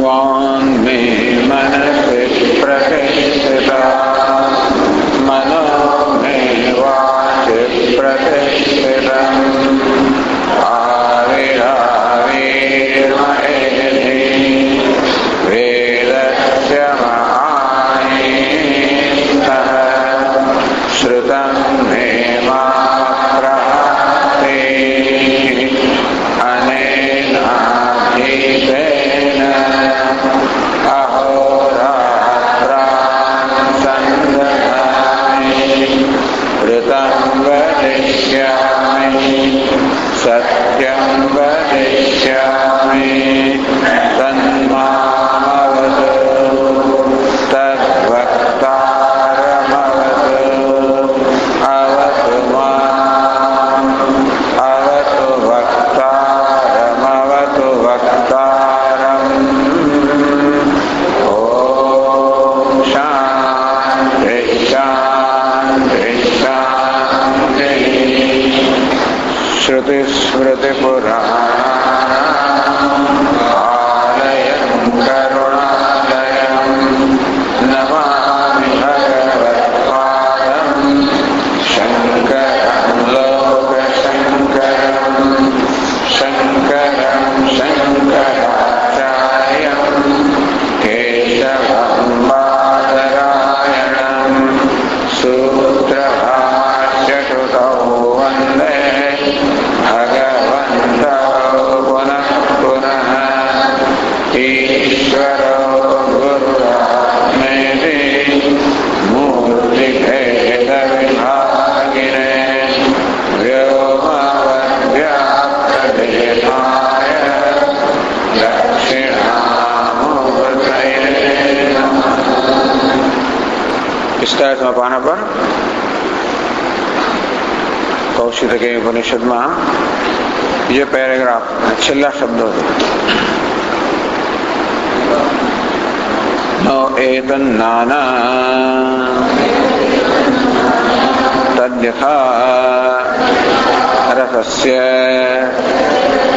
वाङ्मे मनसि प्रतिष्ठिता मनो मे वाचि प्रतिष्ठितम् आविराविर्मयेधि वेदस्य महानीतः श्रुतं मे मा प्रहते अनेनाधीतेन अहोरात्रान् सन्दधामि ऋतं वदिष्यामि सत्यं वदिष्यामि तन्मामवतु तद्वक्तारमवतु अवतु माम् अवतु वक्तारमवतु वक्तारम् ॐ शान्ति शान्ति शान्तिः श्रुतिस्मृतिपुराणानामालयं करुणालयं नमामि भगवत्पादं शङ्करं लोकशङ्करं शङ्करं शङ्कराचार्यं केशवं बादरायणं सूत्रभाष्यकृतौ वन्दे भगवन्तौ पुनः पुनः ईश्वरो गुरुरात्मेति मूर्तिभेदविभागिने व्योमवद्व्याप्तदेहाय दक्षिणामूर्तये नमः। इष्टा समापान पर कौशितके उपनिषदમાં ये पैराग्राफ छेલ્લા શબ્દો नो एतन्नाना तद्यथा रसस्य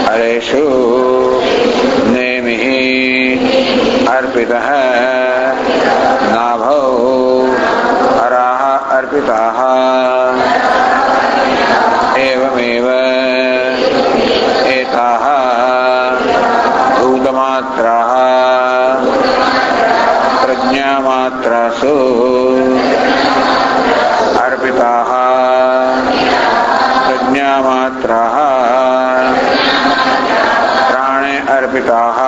हरेषु नेमिः अर्पितः नाभौ हराः अर्पिताः एवमेव एताः भूतमात्राः प्रज्ञामात्रासु अर्पिताः प्रज्ञामात्राः प्राणे अर्पिताः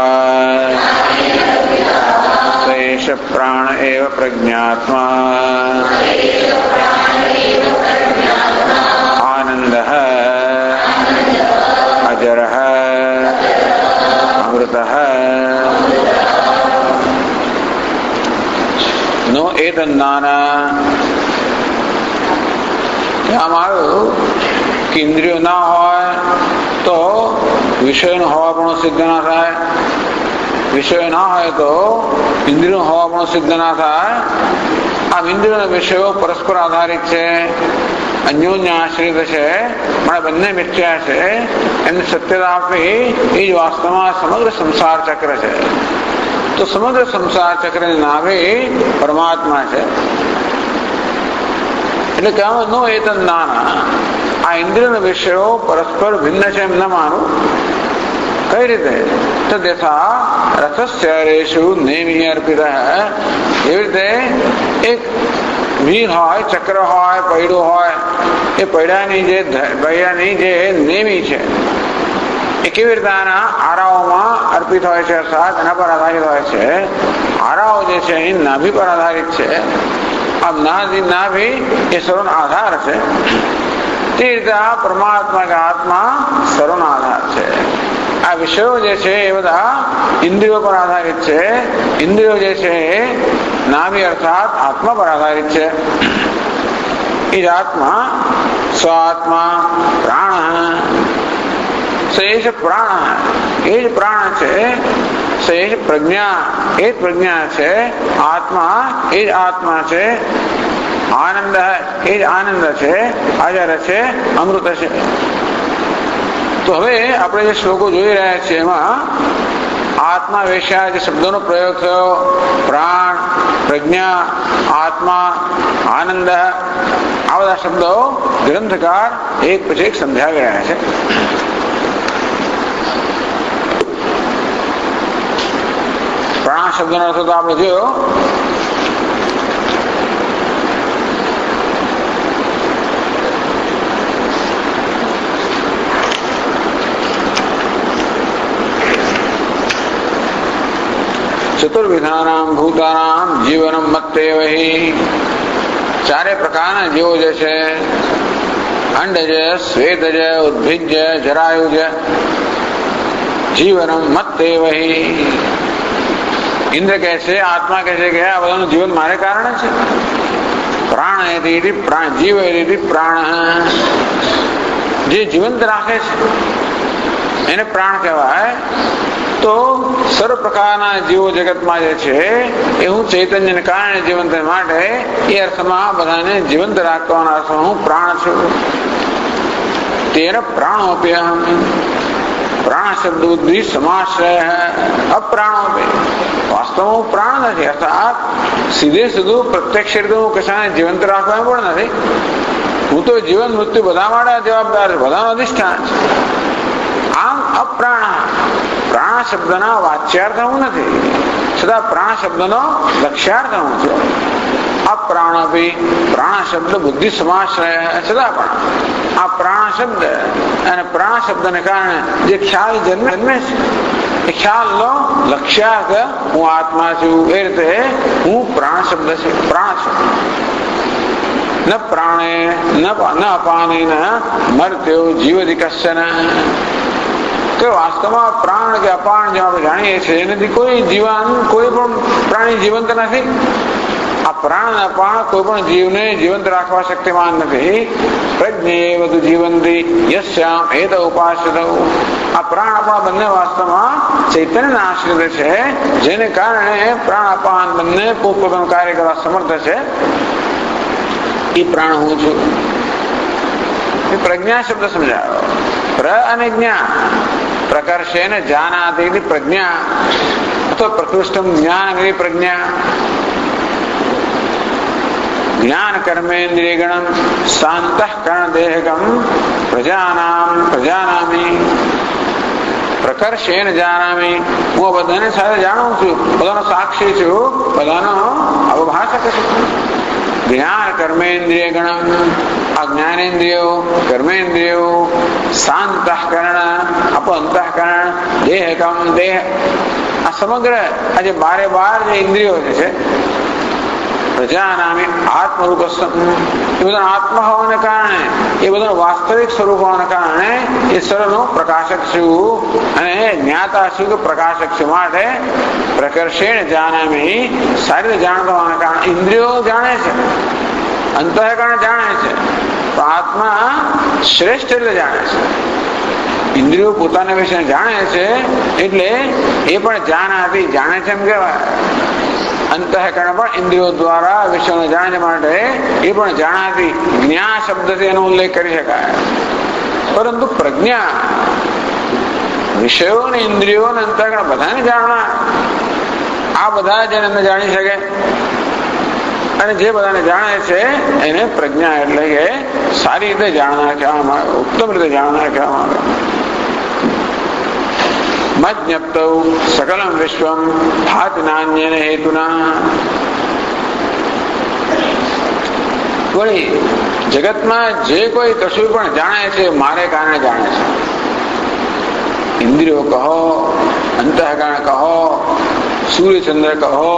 शेष प्राण एव प्रज्ञात्मा आनंदः अजरः अमृतः नो एतन्नाना कि इंद्रियों ना हो तो विषय होवापणो सिद्ध ना थाय विषय ना हो तो इंद्रियों होवापणो सिद्ध ना थाय आ इंद्रियों विषयों परस्पर आधारित है अन्योन्य आश्रित है मैं बन्ने मिथ्या है एम सत्यता आपी ये वास्तव में समग्र संसार चक्र है तो समग्र संसार चक्र नावे परमात्मा है એટલે કહેવામાં નો એતન નાના આ ઇન્દ્રિયના વિષયો પરસ્પર ભિન્ન છે એમ ન માનું કઈ રીતે તો દેખા રથસ્ય રેષુ નેમિ અર્પિત એવી રીતે એક વીર હોય ચક્ર હોય પૈડું હોય એ પૈડાની જે નેમી છે એ કેવી રીતે આના આરાઓમાં અર્પિત હોય છે અર્થાત એના પર આધારિત હોય છે આરાઓ જે છે એ નાભી પર આધારિત છે अब नाभि ये सर्वन आधार है तीर्था परमात्मा का आत्मा सर्वन आधार है आ विषयों जैसे बधा इंद्रियों पर आधारित है इंद्रियों जैसे नाभि अर्थात आत्मा पर आधारित है इस आत्मा स्वात्मा प्राण शेष प्राण ये प्राण है शेष प्रज्ञा एक प्रज्ञा है आत्मा एक आत्मा है आनंद है एक आनंद है अजर है अमृत है तो હવે આપણે જે શ્લોકો જોઈ રહ્યા છીએ એમાં આત્મા વેશ્યા જે શબ્દોનો પ્રયોગ થયો, પ્રાણ, પ્રજ્ઞા, આત્મા, આનંદ, આ બધા શબ્દો ગ્રંથકાર એક પછી એક સમજાવી રહ્યા છે. પ્રાણ શબ્દનો અર્થ તો આપણે જોયો. ચતુર્વિધાનામ ભૂતાનામ જીવનમ મત્તેવ હિ. ચારે પ્રકારના જીવો જે છે, અંડજ, શ્વેતજ, ઉદ્ભિજ, જરાયુજ, જીવનમ મત્તેવ હિ. ઇન્દ્ર કહે છે, આત્મા કહે છે કે આ બધાનું જીવન મારે કારણે છે. પ્રાણ એથી પ્રાણ, જીવ એથી પ્રાણ, જે જીવંત રાખે છે એને પ્રાણ કહેવાય. તો સર્વ પ્રકારના જીવો જગતમાં જે છે એ હું ચૈતન્યને કારણે જીવંત માટે એ અર્થમાં બધાને જીવંત રાખવાના અર્થમાં હું પ્રાણ છું. તેર પ્રાણોપ્યહમ. પ્રાણ શબ્દ બુદ્ધિ સમાશ્રય અપ્રાણોપે. વાસ્તવમાં હું પ્રાણ નથી, અર્થાત સીધે સીધું પ્રત્યક્ષ રીતે હું કશાને જીવંત રાખવા પણ નથી. હું તો જીવન મૃત્યુ બધા માટે જવાબદાર છે, બધાનો અધિષ્ઠાન છે. આમ અપ્રાણ, પ્રાણ શબ્દના વાચ્યાર્થ હું નથી, છતાં પ્રાણ શબ્દનો લક્ષ્યાર્થ હું છું. અપ્રાણોપી. પ્રાણ શબ્દ બુદ્ધિ સમાશ્રય, છતાં પણ આ પ્રાણ શબ્દ અને પ્રાણ શબ્દને કારણે જે ખ્યાલ જન્મે છે એ ખ્યાલનો લક્ષ્યાર્થ હું આત્મા છું. એ રીતે હું પ્રાણ શબ્દ છે, પ્રાણ છું. ન પ્રાણે ન અપાને ન મર્ત્યો જીવતિ કશ્ચન. કે વાસ્તવમાં પ્રાણ કે અપાન જે આપણે જાણીએ છીએ એનાથી કોઈ જીવન, કોઈ પણ પ્રાણી જીવંત નથી. આ પ્રાણ અપાન કોઈ પણ જીવને જીવંત રાખવા શક્તિમાન નથી. પ્રજ્ઞે વધુ જીવંતી યસ્યામ એત ઉપાસ્યત. આ પ્રાણ અપાન બંને વાસ્તવમાં ચૈતન્યના આશ્રિત છે, જેને કારણે પ્રાણ અપાન બંને પોતપોતાનું કાર્ય કરવા સમર્થ છે. એ પ્રાણ હું છું. પ્રજ્ઞા શબ્દ સમજાયો. પ્ર અને જ્ઞા. પ્રકર્ષેણ જાનાતિ પ્રજ્ઞા અથવા પ્રકૃષ્ટમ જ્ઞાન પ્રજ્ઞા. જ્ઞાન કર્મેન્દ્રિય ગણમ શાંતઃકરણ દેહગમ પ્રજાનામી. પ્રકર્ષેણ જાનામી. હું બધાને સાથે જાણું છું, બધાનો સાક્ષી છું, બધાનો અવભાષક છું. જ્ઞાન કર્મેન્દ્રિય ગણમ. આ જ્ઞાનેન્દ્રિયો, કર્મેન્દ્રિયો, શાંતઃકરણ અપ અંતઃકરણ, દેહકમ દેહ, આ સમગ્ર આજે 12 જે ઇન્દ્રિયો છે પ્રજાનામી આત્મરૂપ. એ બધા આત્મા હોવાને કારણે, એ બધા વાસ્તવિક સ્વરૂપ હોવાને કારણે એ સર્વનો પ્રકાશક છું અને જ્ઞાતા છું કે પ્રકાશક છું. માટે પ્રકર્ષેણ જાનામી, સારી રીતે જાણતા હોવાને કારણે ઇન્દ્રિયો જાણે છે, અંતઃકરણ જાણે છે, તો આત્મા શ્રેષ્ઠ રીતે જાણે છે. ઇન્દ્રિયો પોતાના વિશે જાણે છે એટલે એ પણ જાનાતી, જાણે છે એમ કહેવાય. અંતઃકરણ પણ ઇન્દ્રિયો દ્વારા વિષયોને જાણવા માટે એ પણ જાણાતી, જ્ઞા શબ્દથી એનો ઉલ્લેખ કરી શકાય. પરંતુ પ્રજ્ઞા વિષયો અને ઇન્દ્રિયો અને અંતઃકરણ બધાને જાણવા, આ બધા જેને જાણી શકે અને જે બધાને જાણે છે એને પ્રજ્ઞા એટલે કે સારી રીતે જાણનાર કહેવામાં આવે, ઉત્તમ રીતે જાણનાર કહેવામાં આવે. મજ્ઞપ્તૌ સકલમ વિશ્વમ ભાતિ નાન્યેન હેતુના. વળી જગતમાં જે કોઈ કશું પણ જાણે છે મારે કારણે જાણે છે. ઇન્દ્રિયો કહો, અંતઃકરણ કહો, સૂર્યચંદ્ર કહો,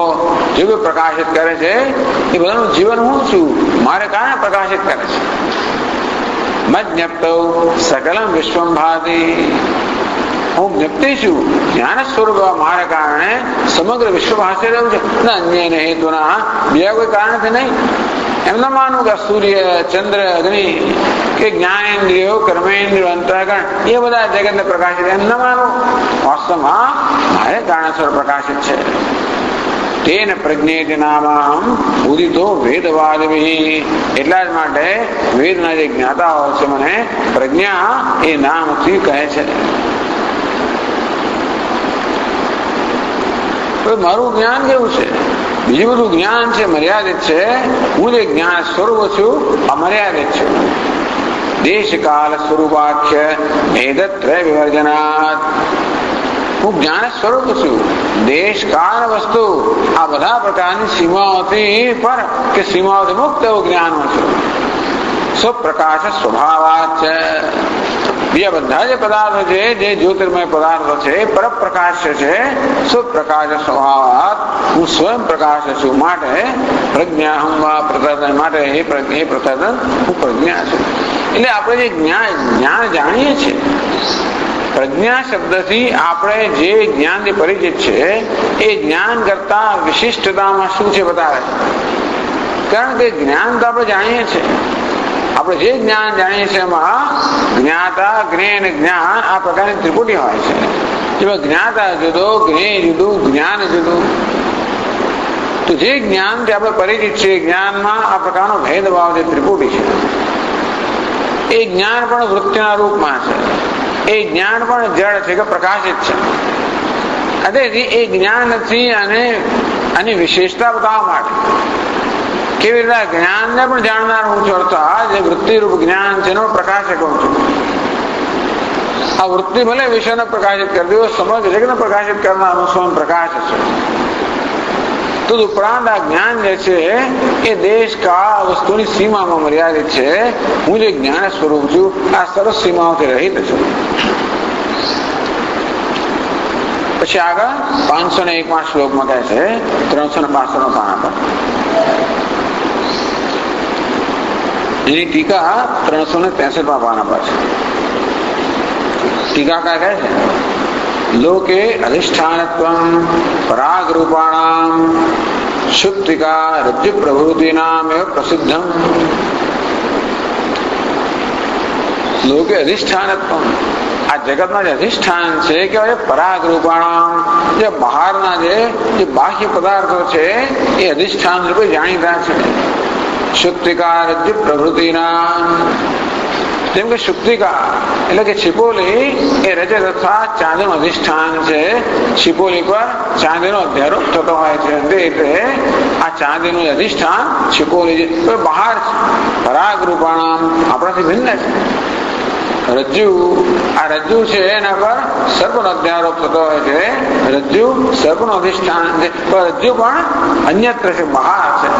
જે કોઈ પ્રકાશિત કરે છે એ બધાનું જીવન હું છું, મારે કારણે પ્રકાશિત કરે છે. મજ્ઞપ્તૌ સકલમ વિશ્વમ ભાતિ. હું જ્ઞપ્તિ છું, જ્ઞાન સ્વરૂપ મારા કારણે સમગ્ર વિશ્વ ભાષી રહ્યું છે. અન્ય હેતુના, બીજા કોઈ કારણથી નહીં. એમ ન માનવું કે સૂર્ય, ચંદ્ર, અગ્નિ કે જ્ઞાનેન્દ્રિયો, કર્મેન્દ્રિયો, અંતઃકરણ એ બધા જગતને પ્રકાશિત, એમ ન માનવું. વાસ્તવમાં મારે કારણસર પ્રકાશિત છે. તેન પ્રજ્ઞેતિ નામમ ઉદિતો વેદવાદિભિ. એટલા જ માટે વેદના જે જ્ઞાતાઓ છે મને પ્રજ્ઞા એ નામથી કહે છે. તો મારું જ્ઞાન કેવું છે? બીજું બધું જ્ઞાન છે મર્યાદિત છે, હું જે જ્ઞાન સ્વરૂપ છું અમર્યાદિત છું. દેશ કાલ સ્વરૂપાખ્ય ભેદત્રય વિવર્જનાત. હું જ્ઞાન સ્વરૂપ છું. દેશ કાળ વસ્તુ આ બધા પ્રકારની સીમાઓથી પર કે સીમાઓથી મુક્ત એવું જ્ઞાન છું. સ્વપ્રકાશ સ્વભાવાત છે. બીજા બધા જે પદાર્થો છે, જે જ્યોતિર્મય પદાર્થો છે, પરપ્રકાશ છે. સ્વપ્રકાશ સ્વભાવાત હું સ્વયં પ્રકાશ છું. માટે પ્રજ્ઞા હમ પ્રતદન માટે એ પ્રતદન હું પ્રજ્ઞા છું. એટલે આપણે જે જ્ઞાન જાણીએ છીએ, પ્રજ્ઞા શબ્દથી આપણે જે જ્ઞાનથી પરિચિત છે એ જ્ઞાન કરતા વિશિષ્ટતામાં શું છે બતાવે. કારણ કે જ્ઞાન તો આપણે જાણીએ છીએ, આપણે જે જ્ઞાન જાણીએ છીએ એમાં જ્ઞાતા જ્ઞેય અને જ્ઞાન આ પ્રકારની ત્રિપુટી હોય છે. જેમાં જ્ઞાતા જુદો, જ્ઞેય જુદું, જ્ઞાન જુદું. તો જે જ્ઞાનથી આપણે પરિચિત છીએ, જ્ઞાનમાં આ પ્રકારનો ભેદભાવ જે ત્રિપુટી છે, એ જ્ઞાન પણ વૃત્તિના રૂપમાં છે. એ જ્ઞાન પણ જળ છે કે પ્રકાશિત છે. તેથી એ જ્ઞાનથી આની વિશેષતા બતાવવા માટે કેવી રીતે જ્ઞાનને પણ જાણનાર હું છું, અર્થાત જે વૃત્તિરૂપ જ્ઞાન છે એનો પ્રકાશક હું છું. આ વૃત્તિ ભલે વિષયને પ્રકાશિત કરી દો, સમજ જગતને પ્રકાશિત કરનાર હું સ્વયં પ્રકાશ છું. તો ઉપરાંત આ જ્ઞાન જે છે એ દેશ કાળ વસ્તુની સીમામાં મર્યાદિત છે. હું જે જ્ઞાન સ્વરૂપ છું આ સરસ સીમાઓથી રહિત છું. પછી આગળ 501 શ્લોકમાં કહે છે, 365 પાના પર એની ટીકા 363 પાના પર છે. ટીકાકાર કહે છે, લોકે અધિષ્ઠાનત્વં પરાગ રૂપાણામ શુક્તિકા રજ્જુ પ્રભૃતિનામ એવ પ્રસિદ્ધમ. લોકે અધિષ્ઠાનત્વં, આ જગતના જે અધિષ્ઠાન છે કે પરાગ રૂપાણામ, જે બહારના જે બાહ્ય પદાર્થો છે એ અધિષ્ઠાન રૂપે જાણીતા છે. શુક્તિકા રજ્જુ પ્રભૃતિનામ, જેમ કે શુક્તિકા એટલે કે છિપોલી એ રજત અથવા ચાંદીનું અધિષ્ઠાન છે. છિપોલી પર ચાંદીનો અધ્યારોપ થતો હોય છે. તે રીતે આ ચાંદીનું અધિષ્ઠાન છિપોલી બહાર છે. પરાગ રૂપાણામ આપણાથી ભિન્ન છે. રજ્જુ, આ રજ્જુ છે એના પર સર્પનો અધ્યારોપ થતો હોય છે. રજ્જુ સર્પનું અધિષ્ઠાન છે, રજ્જુ પણ અન્યત્ર છે, બહાર છે.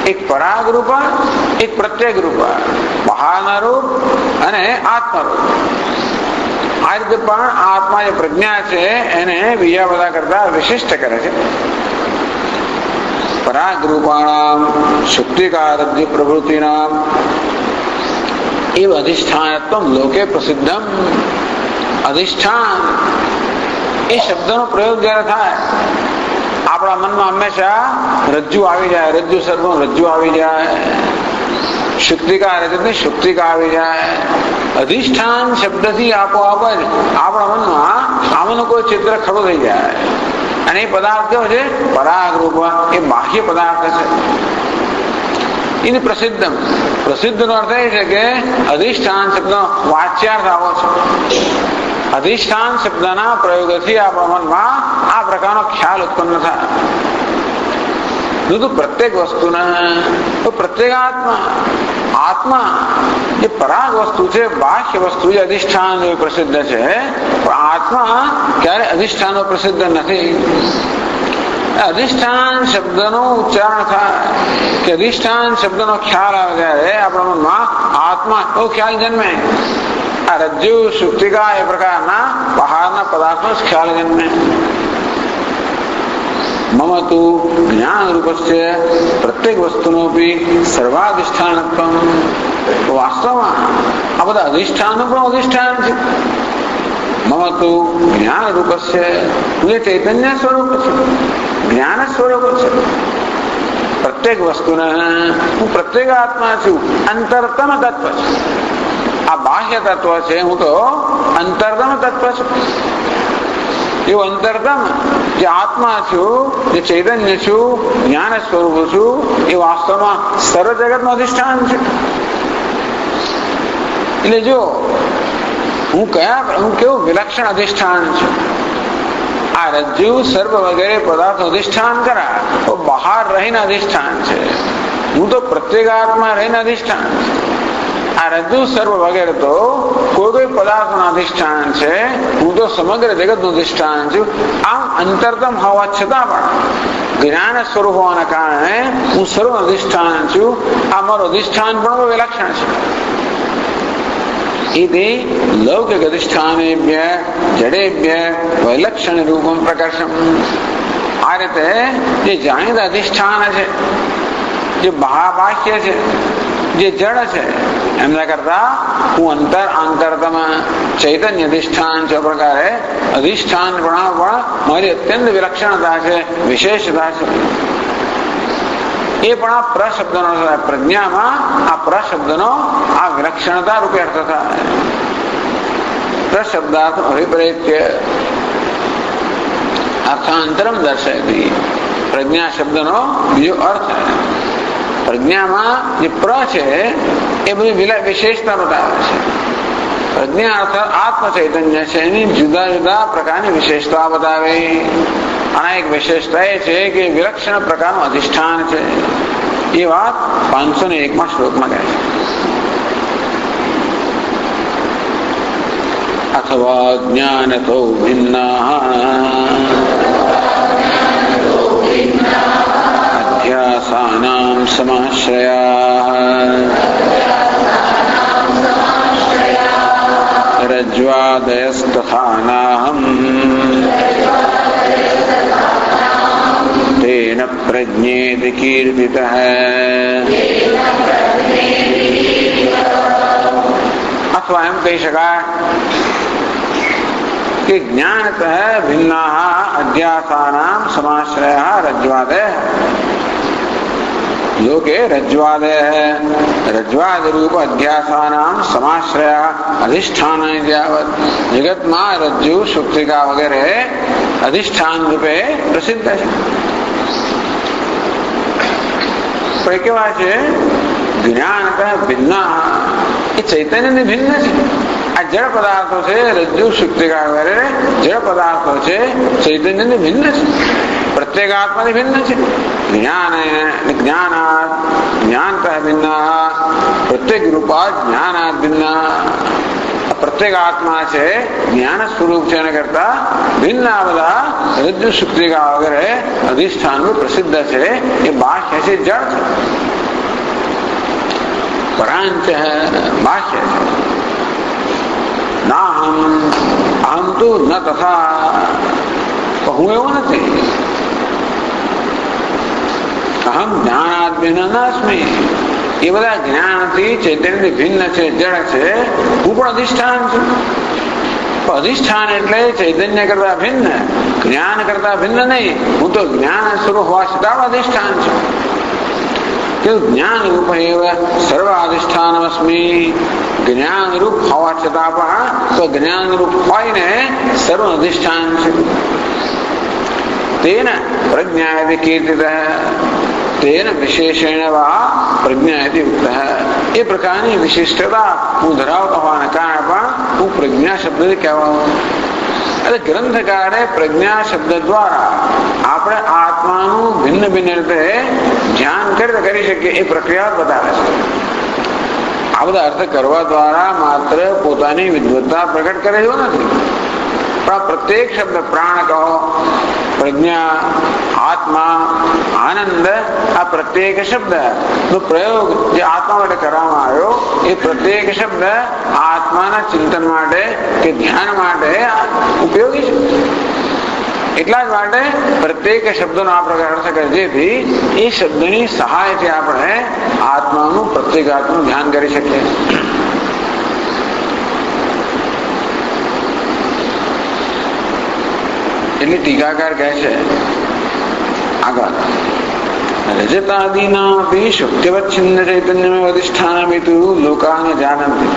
એક પરાગ રૂપ, એક પ્રત્યેક રૂપ, બહારના રૂપ અને આત્મરૂપ. આ રીતે પણ આત્મા જે પ્રજ્ઞા છે એને બીજા બધા કરતા વિશિષ્ટ કરે છે. પરાગ રૂપાણામ શુક્તિકા રજ્જુ પ્રભૃતિનામ એવ અધિષ્ઠાનત્વમ લોકે પ્રસિદ્ધમ. અધિષ્ઠાન એ શબ્દનો પ્રયોગ જયારે થાય આપણા મનમાં હંમેશા રજ્જુ આવી જાય. રજ્જુ સર્પનો રજ્જુ આવી જાય, શુક્તિકા રજતની શુક્તિકા આવી જાય. અધિષ્ઠાન શબ્દથી આપોઆપ જ આપણા મનમાં આમાંનું કોઈ ચિત્ર ખડું થઈ જાય. અને એ પદાર્થ કેવો છે? પરાગ રૂપ, એ બાહ્ય પદાર્થ છે. એની પ્રસિદ્ધમ, પ્રસિદ્ધનો અર્થ એ છે કે અધિષ્ઠાન શબ્દનો વાચ્યાર્થ આવો છે. અધિષ્ઠાન શબ્દના પ્રયોગથી આપણા મનમાં આ પ્રકારનો ખ્યાલ ઉત્પન્ન થાય. પ્રત્યેક વસ્તુના પ્રત્યેક આત્મા જે પરાગ વસ્તુ છે, બાહ્ય વસ્તુ જે અધિષ્ઠાન પ્રસિદ્ધ છે, પણ આત્મા ક્યારે અધિષ્ઠાનો પ્રસિદ્ધ નથી. અધિષ્ઠાન શબ્દનો ઉચ્ચારણ થાય કે અધિષ્ઠાન શબ્દનો ખ્યાલ આવે ત્યારે આપણા મનમાં આત્મા એવો ખ્યાલ જન્મે. આ રજ્જુ શુક્તિકા એ પ્રકારના બહારના પદાર્થનો જ ખ્યાલ જન્મે. મમ તુ જ્ઞાન રૂપસ્ય પ્રત્યેક વસ્તુનો સર્વાધિષ્ઠાનત્વમ. વાસ્તવમાં આ બધા અધિષ્ઠાનનું પણ અધિષ્ઠાન છે. મમ તુ જ્ઞાન રૂપસ્ય, એ ચૈતન્ય સ્વરૂપ છે, જ્ઞાન સ્વરૂપ છે. પ્રત્યેક વસ્તુને હું પ્રત્યેક આત્મા છું, અંતરતમ તત્વ છે. આ બાહ્ય તત્વ છે, હું તો અંતરતમ તત્વ છું. એવું અંતરતમ જે આત્મા છું, જે ચૈતન્ય છું, જ્ઞાન સ્વરૂપ છું, એ વાસ્તવમાં સર્વ જગતનું અધિષ્ઠાન છે. એટલે જો હું કેવું વિલક્ષણ અધિષ્ઠાન છું. આ રજ્જુ સર્પ વગેરે પદાર્થો અધિષ્ઠાન કરા તો બહાર રહીને અધિષ્ઠાન છે. હું તો પ્રત્યેગાત્મા રહીને અધિષ્ઠાન છે. આ રજ્જુ સર્પ વગેરે તો કોઈ પદાર્થનું અધિષ્ઠાન છે. હું તો સમગ્ર જગતનું અધિષ્ઠાન છું. આમ અંતરતમ હોવા છતાં પણ જ્ઞાન સ્વરૂપ હોવાના કારણે હું સર્વ અધિષ્ઠાન છું. આ મારું અધિષ્ઠાન પણ વિલક્ષણ છે. इति लौकिक अधिष्ठानेभ्य जड़ेभ्य वैलक्षण रूपम प्रकर्षम. आ रीते जे जाणीता अधिष्ठान है, जे बाह्य है, जे जड़ है, एमना करता हूँ अंतरतम चैतन्य अधिष्ठान च प्रकारे अधिष्ठान मारी अत्यंत विलक्षणता है, विशेषता है. ये पण आ प्रशब्दनो प्रज्ञामां आ प्रशब्दनो आ विलक्षणता रूपे अर्थ थाय. प्रशब्दार्थ अभिप्रेत्य अर्थांतरम दर्शयति. प्रज्ञा शब्दनो बीजो अर्थ है. प्रज्ञामां जे प्र छे ए बधी विशेषता बतावे छे. प्रज्ञा अर्थ आत्म चैतन्य छे, एनी जुदा जुदा प्रकारनी विशेषता बतावे. અને એક વિશેષતા એ છે કે વિલક્ષણ પ્રકારનું અધિષ્ઠાન છે. એ વાત 501 શ્લોકમાં કહે છે. અથવા જ્ઞાનતો ભિન્ના અધ્યાસાનાં સમાશ્રયા રજ્વાદયસ્તથાનાહમ तेन प्रज्ञेति कीर्तितः. अथवा एम कही शकाय कि ज्ञानतः भिन्नाः अध्यासानां समाश्रयः रज्ज्वादयः. लोके रज्ज्वादयः रज्ज्वाद रूप अध्यासानां समाश्रयः अधिष्ठान यावत्. जगत में रज्जु शुक्तिका वगैरह अधिष्ठान रूपे प्रसिद्ध है. केवा छे ज्ञानतः भिन्ना ए चैतन्य भिन्न है. आ जड़ पदार्थों से रज्जु शुक्तिका वगैरह जड़ पदार्थों से चैतन्य भिन्न है. प्रत्येगात्मा भिन्न है. ज्ञान ज्ञानात् ज्ञानतः भिन्ना प्रत्येक रूपात् ज्ञानात् भिन्ना. प्रत्येगात्मा से ज्ञान स्वरूप से करता भिन्न बधा रज्जु शुक्तिका वगैरह अधिष्ठान में प्रसिद्ध है. ये बाह्य से जड़ है. परांच है, बाह्य है. ना हम तो न तथा हूँ एवं नहीं. अहम ज्ञानात् भिन्न नास्मि. ये बधा ज्ञान थी चैतन्य भिन्न है, जड़ है. हूँ पण अधिष्ठान छुं. अधिष्ठान एटले चैतन्य करता भिन्न, ज्ञान करता भिन्न नहीं. हूँ तो ज्ञान स्वरूप होवा छतां अधिष्ठान छुं. ज्ञान रूप सर्वाधिष्ठानमस्मि. ज्ञान रूप होवा छतां पण तो ज्ञान रूप होईने सर्व अधिष्ठान छे. तेन प्रज्ञायते कीर्तितः. तेन विशेषेण वा प्रज्ञायते उक्तः. ये प्रकारनी विशिष्टता हूँ धरावता होवाना कारणे पण हूँ प्रज्ञा शब्द कहेवायो. એટલે ગ્રંથકારે પ્રજ્ઞા શબ્દ દ્વારા આપણે આત્માનું ભિન્ન ભિન્ન રીતે ધ્યાન કરી શકીએ એ પ્રક્રિયા બતાવે છે. આ બધા અર્થ કરવા દ્વારા માત્ર પોતાની વિદ્વત્તા પ્રગટ કરે એવું નથી, પણ પ્રત્યેક શબ્દ પ્રાણ કહો, પ્રજ્ઞા, આત્મા, આનંદ, આ પ્રત્યેક શબ્દ નો પ્રયોગ જે આત્મા માટે કરવામાં આવ્યો એ પ્રત્યેક શબ્દ આત્માના ચિંતન માટે કે ધ્યાન માટે ઉપયોગી છે. એટલા જ માટે પ્રત્યેક શબ્દનો આ પ્રકાર અર્થ કરે જેથી એ શબ્દની સહાયથી આપણે આત્માનું પ્રત્યેગાત્મનું ધ્યાન કરી શકીએ. એટલે ટીકાકાર કહે છે આગળ રજતાદીનામપી શુક્તિવચ્છિન્ન ચૈતન્યમેવ અધિષ્ઠાનમિતિ લોકાન જાનંતિ.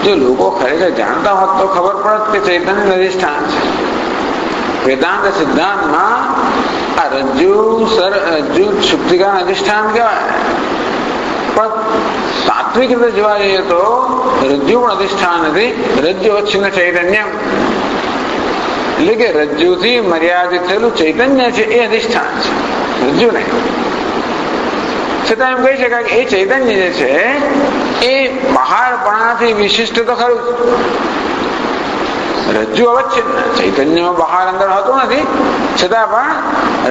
જો લોકો ખરેખર જાણતા હોત તો ખબર પડત કે ચૈતન્ય અધિષ્ઠાન છે. વેદાંત સિદ્ધાંતમાં આ રજ્જુ શુક્તિકા અધિષ્ઠાન કહેવાય, પણ તાત્વિક રીતે જોવા જઈએ તો રજ્જુ પણ અધિષ્ઠાન નથી. રજ્જુ અચ્છિન્ન ચૈતન્ય એટલે કે રજ્જુથી મર્યાદિત થયેલું ચૈતન્ય છે એ અધિષ્ઠાન છે, રજ્જુ નહીં. છતાં એમ કહી શકાય કે એ ચૈતન્ય જે છે એ બહારપણાથી વિશિષ્ટ તો ખરું જ. રજ્જુ અવચ્છિન્ન ચૈતન્યમાં બહાર અંદર હોતું નથી, છતાં પણ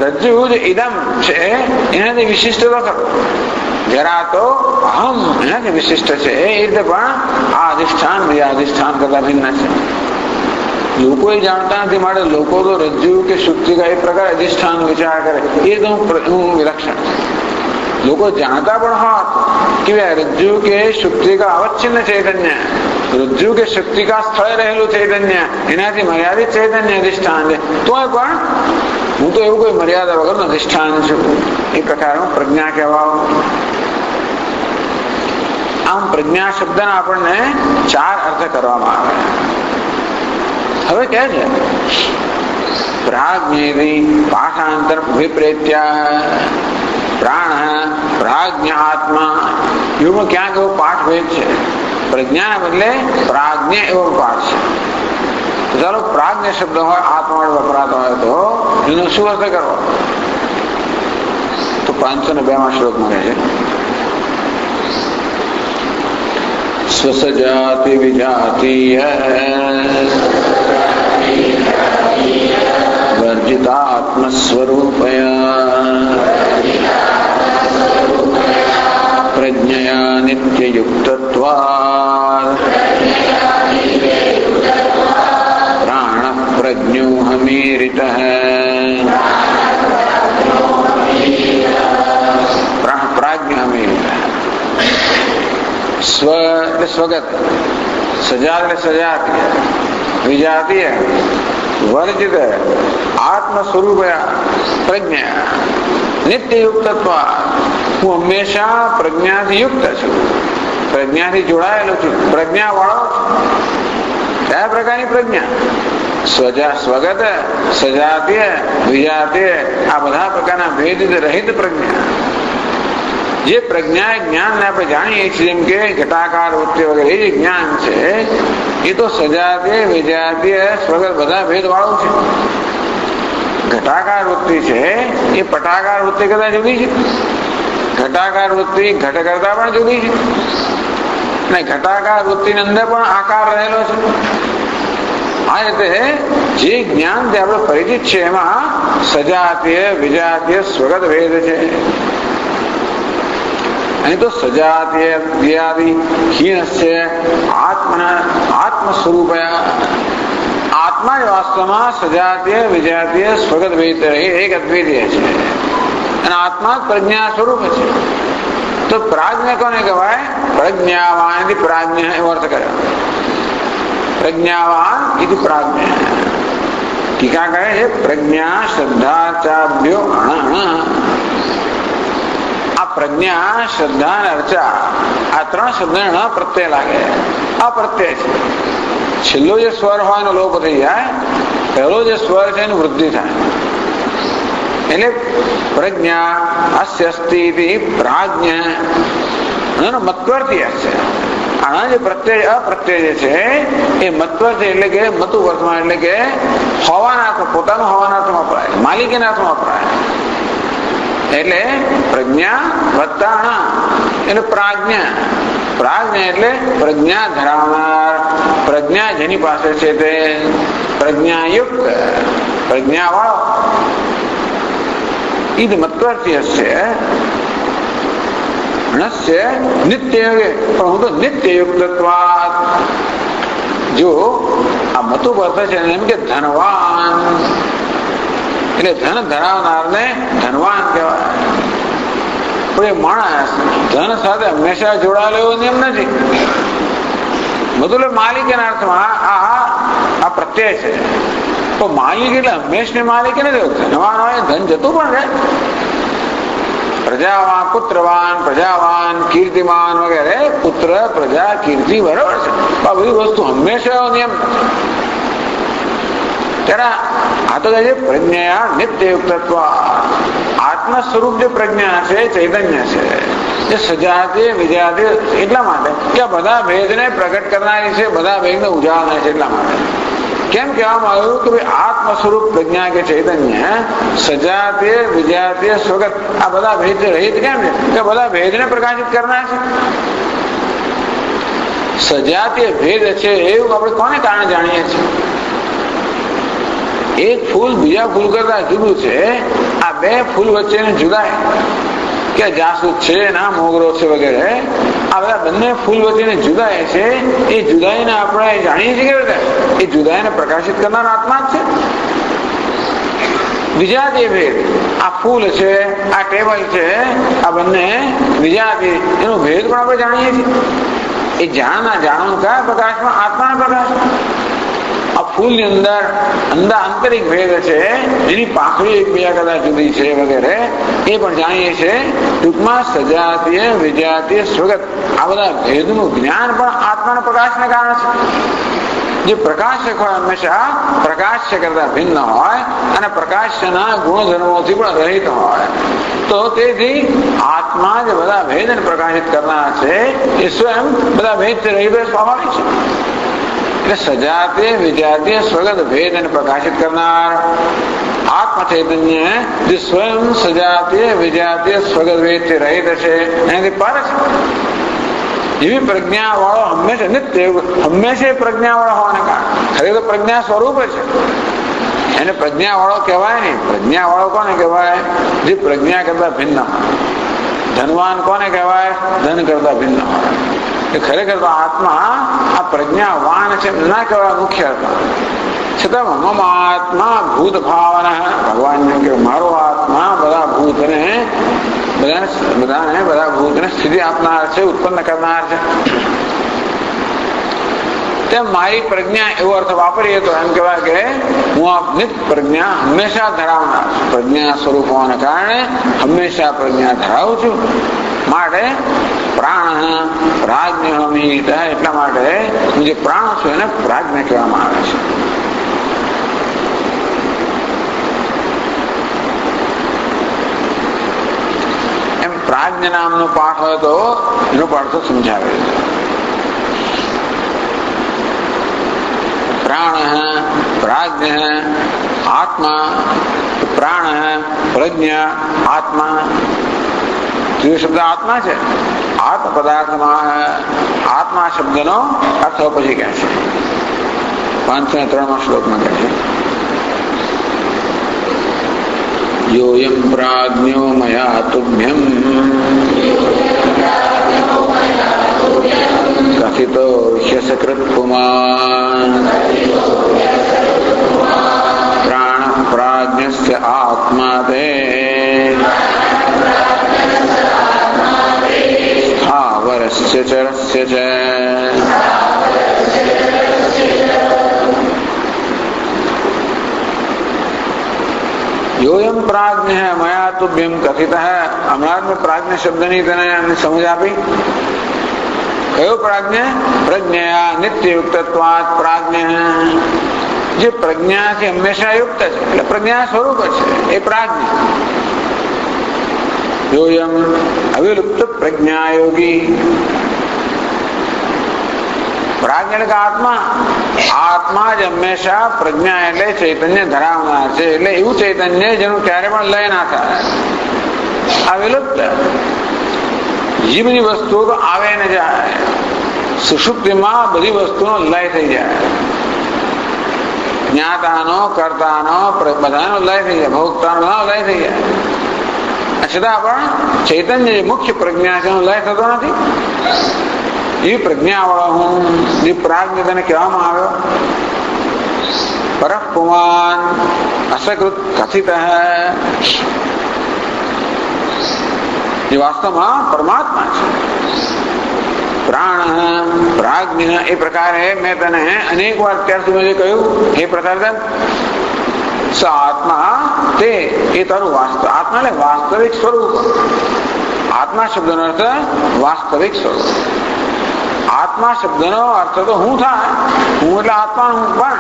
રજ્જુ જે ઇદમ છે એનાથી વિશિષ્ટ તો ખરું. જરા તો અહમ એનાથી વિશિષ્ટ છે. એ રીતે પણ આ અધિષ્ઠાન બીજા અધિષ્ઠાન કરતા ભિન્ન છે. લોકો એ જાણતા નથી, માટે લોકો તો રજ્જુ કે શુક્તિકા એ પ્રકાર અધિષ્ઠાન વિચાર કરે, એ તો હું વિલક્ષણ છે. લોકો જાણતા પણ હોત કે રજ્જુ કે શુક્તિકા અવચ્છિન્ન ચૈતન્ય, રજ્જુ કે શક્તિકા સ્થળે રહેલું ચૈતન્ય એનાથી મર્યાદિત ચૈતન્ય અધિષ્ઠાન છે, તોય પણ હું તો એવું કોઈ મર્યાદા વગરનું અધિષ્ઠાન છું. એ પ્રકારનું પ્રજ્ઞા કહેવાય. આમ પ્રજ્ઞા શબ્દના આપણને 4 અર્થ કરવામાં આવે. હવે કહે છે પ્રાજ્ઞેતિ પાઠાંતર વિપ્રેત્યા પ્રાણ પ્રાજ્ઞ આત્મા. એવું ક્યાંક એવો પાઠ ભેદ છે. પ્રજ્ઞાના બદલે પ્રાજ્ઞ એવો પાઠ છે. ચાલો પ્રાજ્ઞ શબ્દ હોય આત્મા વપરાતો હોય તો એનો શું અર્થ કરવો? તો 502 શ્લોક મળે છે સ્વસજાતિ વિજાતીય વર્જિતાત્મ સ્વરૂપયા પ્રજ્ઞયા નિત્યયુક્તત્વાत् પ્રાણ પ્રજ્ઞોહમીરિતઃ. પ્રાજ્ઞોહમીરિતઃ. સ્વ એટલે સ્વગત, સજાત એટલે સજાતીય, વિજાતીય, વર્જિત આત્મ સ્વરૂપ પ્રજ્ઞા નિત્યયુક્તત્વ. હું હંમેશા પ્રજ્ઞાથી યુક્ત છું, પ્રજ્ઞાથી જોડાયેલો છું, પ્રજ્ઞા વાળો છું. કયા પ્રકારની પ્રજ્ઞા? સ્વગત, સજાતીય, વિજાતીય આ બધા પ્રકારના ભેદ રહિત પ્રજ્ઞા. જે પ્રજ્ઞા જ્ઞાન આપણે જાણીએ છીએ, જેમ કે ઘટાકાર વૃત્તિ વગેરે એ જ્ઞાન છે, એ તો સજાતીય, વિજાતીય, સ્વગત બધા ભેદ વાળું છે. ઘટાકાર વૃત્તિ છે એ પટાકાર વૃત્તિ કરતા જુદી છે. ઘટાકાર વૃત્તિ ઘટ કરતા પણ જુદી છે, અને ઘટાકાર વૃત્તિની અંદર પણ આકાર રહેલો છે. આ રીતે જે જ્ઞાન જે આપણે પરિચિત છે એમાં સજાતીય, વિજાતીય, સ્વગત ભેદ છે. અહીં તો સજાતીય વિજાતી હીનસ્ય આત્મ સ્વરૂપયા. આત્મા વાસ્તવમાં સજાતીય, વિજાતીય, સ્વગત ભેદ એક અદ્વિતીય છે, અને આત્મા પ્રજ્ઞા સ્વરૂપ છે. તો પ્રાજ્ઞ કોને કહેવાય? પ્રજ્ઞાવાન પ્રાજ્ઞ એવો અર્થ કર્યો. પ્રજ્ઞાવાન ઇતિ પ્રાજ્ઞ. ટીકા કહે છે પ્રજ્ઞા શ્રદ્ધા ચાભ્યો અણ. આ પ્રજ્ઞા, શ્રદ્ધા અને અર્ચા આ 3 શબ્દ પ્રત્યય લાગે. આ પ્રત્યય છે. છેલ્લો જે સ્વર હોય એનો લોપ થઈ જાય, પહેલો જે સ્વર છે એની વૃદ્ધિ થાય. એટલે પ્રજ્ઞા અસ્ય અસ્તિ પ્રાજ્ઞ મત્વર્થી છે. આના જે પ્રત્યય અપ્રત્યય જે છે એ મત્વર્થી એટલે કે મતુ વર્તમાન એટલે કે હોવાના અર્થ, પોતાનું હોવાના અર્થમાં વપરાય, માલિકીના અર્થમાં વપરાય. એટલે પ્રજ્ઞા વત્તા અણ એટલે પ્રાજ્ઞ. પ્રાજ્ઞ એટલે પ્રજ્ઞા ધરાવનાર, પ્રજ્ઞા જેની પાસે છે તે પ્રજ્ઞાયુક્ત, પ્રજ્ઞા વાળો. ઈદ મત્વર્થી હશે નિત્ય, પણ હું તો નિત્યયુક્તત્વાत्. જો આ મતુ વર્તે છે એમ કે ધનવાન, એટલે ધન ધરાવનારને ધનવાન કહેવાય. પણ એ માણસ ધન સાથે હંમેશા જોડાયેલો એવો નિયમ નથી. મતલબ માલિકીના અર્થમાં આ પ્રત્યય છે. તો માલિક એટલે હંમેશની માલિકી નથી. ધનવાન હોય ધન જતું પણ રહે. પ્રજાવાન, પુત્રવાન, પ્રજાવાન, કીર્તિમાન વગેરે, પુત્ર, પ્રજા, કીર્તિ બરાબર છે. આ બધી વસ્તુ હંમેશા નિયમ. ત્યારે આ તો કહે છે પ્રજ્ઞા નિત્યયુક્તત્વ. આત્મ સ્વરૂપ જે પ્રજ્ઞા છે, ચૈતન્ય છે, એ સજાતીય, વિજાતીય એટલા માટે કે આ બધા ભેદને પ્રગટ કરનારી છે, બધા ભેદને ઉજાળનારી છે એટલા માટે. કેમ કહેવામાં આવ્યું કે ભાઈ આત્મ સ્વરૂપ પ્રજ્ઞા કે ચૈતન્ય સજાતે વિજાતે સ્વગત આ બધા ભેદ રહિત કેમ છે કે બધા ભેદને પ્રકાશિત કરનાર છે. સજાતીય ભેદ છે એવું આપણે કોને કારણે જાણીએ છીએ? એક ફૂલ બીજા ફૂલ કરતા જુદું છે. આ બે ફૂલ વચ્ચેની જુદાઈ કે જાસૂદ છે ના મોગરો છે વગેરે આ બધા બંને ફૂલ વચ્ચેની જુદાઈ છે. એ જુદાઈને આપણે જાણીએ છીએ કેવી રીતે? એ જુદાઈને પ્રકાશિત કરનાર આત્મા જ છે. વિજાતીય ભેદ આ ફૂલ છે આ ટેબલ છે આ બંને વિજાતી એનો ભેદ પણ આપણે જાણીએ છીએ. એ જાણવાનું કયા પ્રકાશમાં? આત્માના પ્રકાશ. આ ફૂલની અંદર આંતરિક ભેદ છે એની પાંખડી એકબીજા કરતા જુદી છે વગેરે એ પણ જાણીએ છીએ. ટૂંકમાં સજાતીય વિજાતીય સ્વગત આ બધા ભેદનું જ્ઞાન પણ આત્માના પ્રકાશને કારણે છે. જે પ્રકાશક હોય હંમેશા પ્રકાશ્ય કરતા ભિન્ન હોય અને પ્રકાશના ગુણધર્મોથી પણ રહિત હોય તો તેથી આત્મા જે બધા ભેદને પ્રકાશિત કરનાર છે એ સ્વયં બધા ભેદથી રહિત સ્વાભાવિક છે. એટલે સજાતીય વિજાતીય સ્વગત ભેદને પ્રકાશિત કરનાર આત્મ ચૈતન્ય જે સ્વયં સજાતીય વિજાતીય સ્વગત ભેદથી રહિત છે એનાથી પર છે. એવી પ્રજ્ઞા વાળો હંમેશા નિત્ય હંમેશા પ્રજ્ઞા વાળો હોવાને કારણે ખરેખર પ્રજ્ઞા સ્વરૂપ છે એને પ્રજ્ઞા વાળો કહેવાય નહીં. પ્રજ્ઞા વાળો કોને કહેવાય? જે પ્રજ્ઞા કરતા ભિન્ન હોય. ધનવાન કોને કહેવાય? ધન કરતા ભિન્ન હોય. એ ખરેખર તો આત્મા આ પ્રજ્ઞાવાન છે ના કહેવાય મુખ્ય અર્થ. છતાં મમ આત્મા ભૂત ભાવના ભગવાન કે મારો આત્મા બધા ભૂતને બધા ભૂતને સ્થિતિ આપનાર છે, ઉત્પન્ન કરનાર છે. તેમ મારી પ્રજ્ઞા એવો અર્થ વાપરીએ તો એમ કહેવાય કે હું આ નિત પ્રજ્ઞા હંમેશા ધરાવનાર છું. પ્રજ્ઞા સ્વરૂપ હોવાને કારણે હંમેશા પ્રજ્ઞા ધરાવું છું. માટે પ્રાણ પ્રાજ્ઞ એટલા માટે હું જે પ્રાણ છું એને પ્રાજ્ઞ કહેવામાં આવે છે. એમ પ્રાજ્ઞ નામનો પાઠ હોય તો એનો પાઠ તો સમજાવે. પ્રાણ પ્રાજ્ઞ આત્મા પ્રાણ પ્રજ્ઞા આત્મા જે શબ્દ આત્મા છે આત્મ પદાર્થમાં આત્મા શબ્દનો અર્થ પછી કહે છે 503 શ્લોકમાં કહે છે યોયમ પ્રાજ્ઞો મયા તુભ્યમ કથિતો ह्यसकृत् पुमान् प्राण प्राज्ञस्य आत्मा ते स्थावरस्य चरस्य च योयम प्राज्ञ है मया तुभ्यम कथित है. हमारा में प्राज्ञ शब्द नहीं तने समझ आपी. कयो प्राज्ञ? प्रज्ञा नित्य युक्तत्वात् प्राज्ञ જે પ્રજ્ઞાથી હંમેશા યુક્ત છે એટલે પ્રજ્ઞા સ્વરૂપ છે એ પ્રાજ્ઞ. યોયમ અવિલુપ્ત પ્રજ્ઞા યોગી. પ્રાજ્ઞ એટલે આત્મા. આત્મા જ હંમેશા પ્રજ્ઞા એટલે ચૈતન્ય ધરાવનાર છે. એટલે એવું ચૈતન્ય જેનું ક્યારે પણ લય ના થાય. અવિલુપ્ત એ બધી વસ્તુઓ તો આવે ને જાય. સુષુપ્તિમાં બધી વસ્તુનો લય થઈ જાય. જ્ઞાતાનો કર્તાનો બધાનો લય થઈ જાય. ભોગતાનો બધાનો લય થઈ જાય. છતાં પણ ચૈતન્ય જે મુખ્ય પ્રજ્ઞા છે એનો લય થતો નથી. એ પ્રજ્ઞા વાળો હું જે પ્રાજ્ઞ તેને કહેવામાં આવ્યો. પરઃ પુમાન અસકૃત કથિત જે વાસ્તવમાં પરમાત્મા છે. પ્રાણ પ્રાજ્ઞ એ પ્રકારે મેં તને અનેક વાર અત્યાર સુધી કહ્યું એ પ્રકાર આત્મા તે એ તારું આત્મા એટલે વાસ્તવિક સ્વરૂપ. આત્મા શબ્દનો અર્થ વાસ્તવિક સ્વરૂપ. આત્મા શબ્દનો અર્થ તો હું થાય. હું એટલે આત્મા હું પણ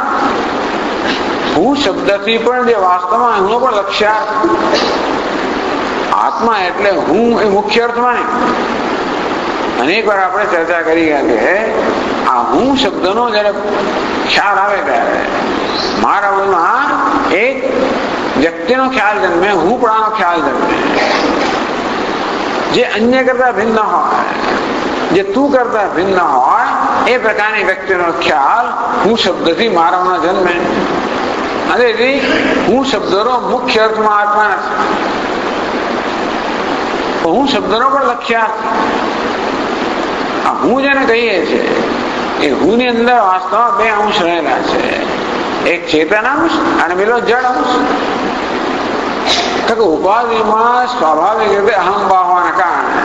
હું શબ્દથી પણ જે વાસ્તવમાં હું પણ લક્ષ્યાર્થ. આત્મા એટલે હું એ મુખ્ય અર્થમાં નહીં. અનેક વાર આપણે ચર્ચા કરી કે આ હું શબ્દનો જયારે ખ્યાલ આવે ત્યારે વ્યક્તિનો ખ્યાલ જન્મે, હુંપણાનો ખ્યાલ જન્મે, જે અન્ય કરતા ભિન્ન હોય, જે તું કરતા ભિન્ન હોય, એ પ્રકારની વ્યક્તિનો ખ્યાલ હું શબ્દથી મારામાં જન્મે. અને હું શબ્દનો મુખ્ય અર્થમાં આત્મા નથી, હું શબ્દનો પણ લક્ષ્યાર્થ. હું જેને કહીએ છીએ એ હું ની અંદર વાસ્તવમાં બે અંશ રહેલા છે, એક ચેતન અંશ અને પેલો જડ અંશ. ઉપાધિમાં સ્વાભાવિક રીતે અહંભાવ હોવાના કારણે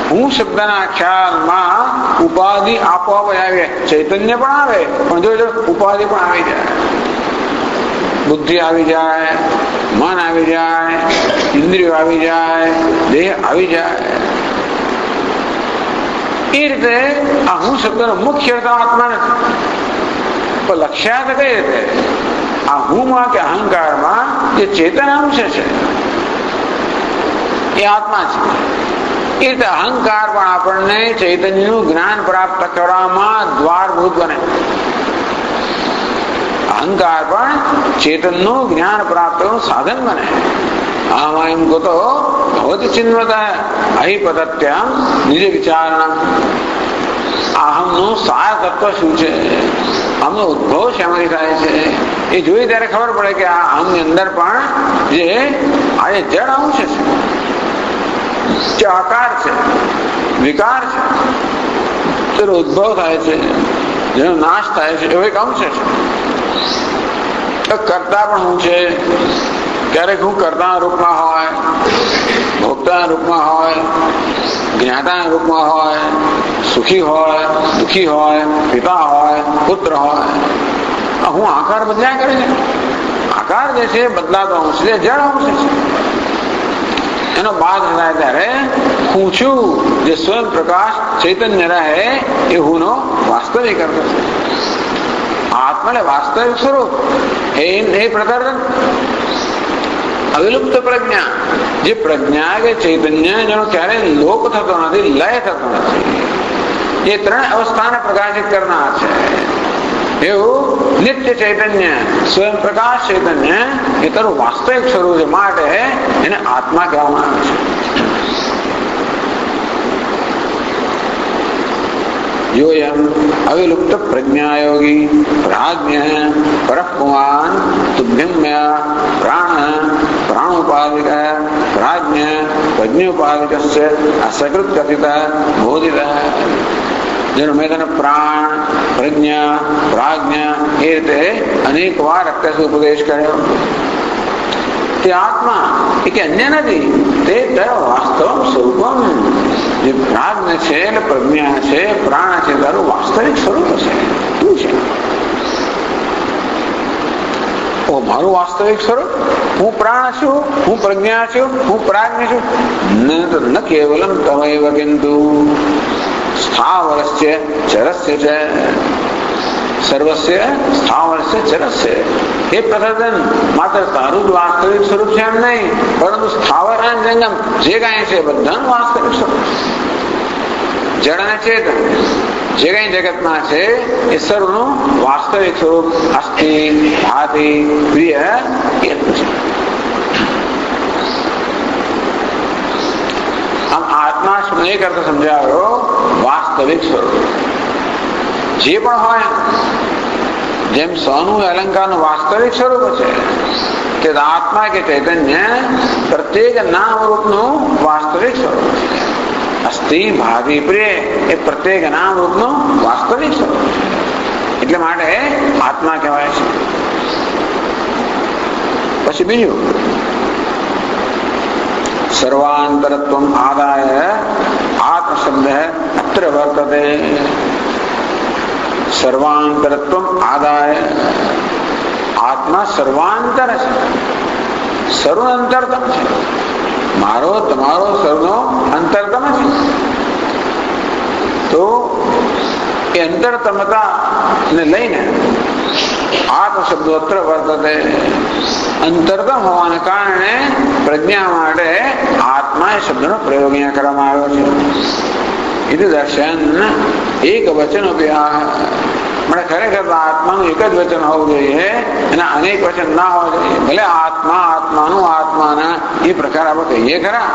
હું શબ્દના ખ્યાલમાં ઉપાધિ આપોઆપ આવે, ચૈતન્ય પણ આવે, પણ જો ઉપાધિ પણ આવી જાય, બુદ્ધિ આવી જાય, મન આવી જાય, ઇન્દ્રિયો આવી જાય, દેહ આવી જાય. એ રીતે આ હું શબ્દનો મુખ્ય અર્થ આત્મા નથી. તો લક્ષ્યાર્થ કઈ રીતે? આ હુંમાં કે અહંકારમાં જે ચેતન અંશ છે એ આત્મા છે. એ રીતે અહંકાર પણ આપણને ચૈતન્યનું જ્ઞાન પ્રાપ્ત કરવામાં દ્વારભૂત બને. અહંકાર પણ ચેતનનું જ્ઞાન પ્રાપ્તનું સાધન બને. આમાં એમ કહો તો ભવતિ ચિન્વત અહિપતત્યામ નિજ વિચારણા. અહમનું સાર તત્વ શું છે, અહમનો ઉદ્ભવ શેમાંથી થાય છે, એ જોઈ ત્યારે ખબર પડે કે આ અહમની અંદર પણ જે આ જડ અંશ છે, જે આકાર છે, વિકાર છે, તેનો ઉદ્ભવ થાય છે, જેનો નાશ થાય છે, એવો એક અંશ છે. કરતા પણ હું છે, ક્યારેક હું કર્તાના રૂપમાં હોય, ભોગતાના રૂપમાં હોય, જ્ઞાતાના રૂપમાં હોય, સુખી હોય, દુઃખી હોય, પિતા હોય, પુત્ર હોય. હું આકાર બદલ્યા કરે છે. આકાર જે છે બદલાતો અંશ છે, જડ અંશ છે. એનો બાદ થાય ત્યારે હું છું જે સ્વયં પ્રકાશ ચૈતન્ય રહે એ હુંનો વાસ્તવિક અર્થ છે. આત્માને વાસ્તવિક સ્વરૂપ એ પ્રકાર અવિલુપ્ત પ્રજ્ઞા, જે પ્રજ્ઞા કે ચૈતન્ય જેનો ક્યારેય લોપ થતો નથી, લય થતો નથી, એ ત્રણ અવસ્થાને પ્રકાશિત કરનાર છે. એવું નિત્ય ચૈતન્ય, સ્વયં પ્રકાશ ચૈતન્ય એ તારું વાસ્તવિક સ્વરૂપ છે, માટે એને આત્મા કહેવામાં આવે છે. योयम अविलुप्त प्रज्ञायोगी प्राज्ञ परपुमान तुभ्यम्य प्राण प्राणोपाधिक प्राज्ञ प्रज्ञोपाधिक असकृत कथित बोधित. જેનો મેં તને પ્રાણ, પ્રજ્ઞા, પ્રાજ્ઞા એ રીતે અનેક વાર અત્યાર ઉપદેશ કર્યો. તે આત્મા એ કે અન્ય નથી, તે તારું વાસ્તવ સ્વરૂપમ. જે પ્રાજ્ઞ છે એટલે પ્રજ્ઞા છે, પ્રાણ છે, તારું વાસ્તવિક સ્વરૂપ છે. શું છે મારું વાસ્તવિક સ્વરૂપ? હું પ્રાણ છું, હું પ્રજ્ઞા છું, હું પ્રાજ્ઞ છું. ન કેવલમ તમૈવ કિંતુ સ્થાવરસ્ય ચરસ્ય છે. સર્વસ્ય સ્થાવરસ્ય ચરસ્ય. એ પ્રસાદન માત્ર તારું જ વાસ્તવિક સ્વરૂપ છે એમ નહીં, પરંતુ સ્થાવર અને જંગમ જે કાંઈ છે બધાનું વાસ્તવિક સ્વરૂપ. જડ અને ચેતન જે કઈ જગતમાં છે એ સર્વનું વાસ્તવિક સ્વરૂપ અસ્થિ, ભાતિ, પ્રિય એટલું છે. આમ આત્મા એક અર્થ સમજાવ્યો વાસ્તવિક સ્વરૂપ. જે પણ હોય, જેમ સોનું અલંકારનું વાસ્તવિક સ્વરૂપ છે, તે આત્મા કે ચૈતન્ય પ્રત્યેક નામ રૂપનું વાસ્તવિક સ્વરૂપ છે. અસ્થિ, ભાવિ, પ્રિય એ પ્રત્યેક નામ રૂપનું વાસ્તવિક સ્વરૂપ છે. એટલે માટે આત્મા કહેવાય છે. પછી બીજું સર્વાંતરત્વ આદાય આત્મ શબ્દ અત્ર વર્તતે. સર્વાંતરત્વ આદાય આત્મા સર્વાંતર છે, સર્વ અંતરતમ છે. મારો તમારો સર્વનો અંતરતમ છે. તો એ અંતરતમતા ને લઈને આત્મ શબ્દો અત્ર વર્તતે. અંતરતમ હોવાને કારણે પ્રજ્ઞા માટે આત્મા એ શબ્દનો પ્રયોગ અહીંયા કરવામાં આવ્યો છે. દર્શન એક વચન મને ખરેખર આત્માનું એક જ વચન હોવું જોઈએ, એના અનેક વચન ના હોવા જોઈએ. ભલે આત્મા આત્માનું આત્માના એ પ્રકાર આપણે કહીએ ખરા,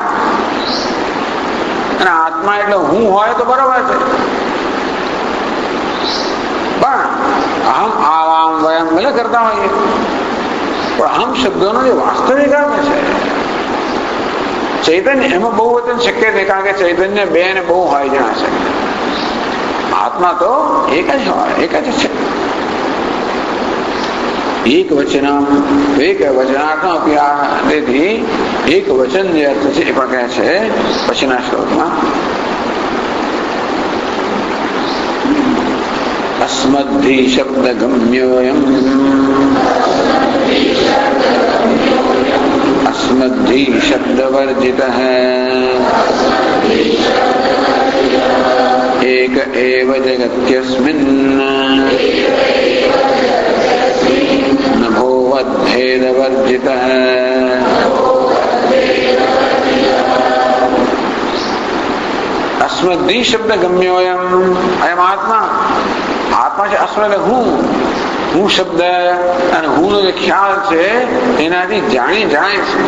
અને આત્મા એટલે હું હોય તો બરોબર છે, પણ અહમ આવામ વયમ ભલે કરતા હોઈએ, પણ અહમ શબ્દોનો જે વાસ્તવિક અર્થ છે ચૈતન્ય, એમાં બહુ વચન શક્ય છે, કારણ કે ચૈતન્ય બે ને બહુ હોય જણા છે. આત્મા તો એક જ હોય, એક જ છે. એક વચનમ એક વચનાર્થમ તેથી એક વચન જે અર્થ છે એ પણ કહે છે પછીના શ્લોકમાં. અસ્મદ્ધિ શબ્દ ગમ્યોયમ અસ્મદ્ધિ શબ્દ વર્જિત એક એવ જગત્યસ્મિન નભોવદ્ભેદ વર્જિત. અસ્મદ્ધિ શબ્દ ગમ્યોયમ અયમ આત્મા. આત્મા છે અસ્મ એટલે હું શબ્દ અને હું નો જે ખ્યાલ છે એનાથી જાણી જણાય છે.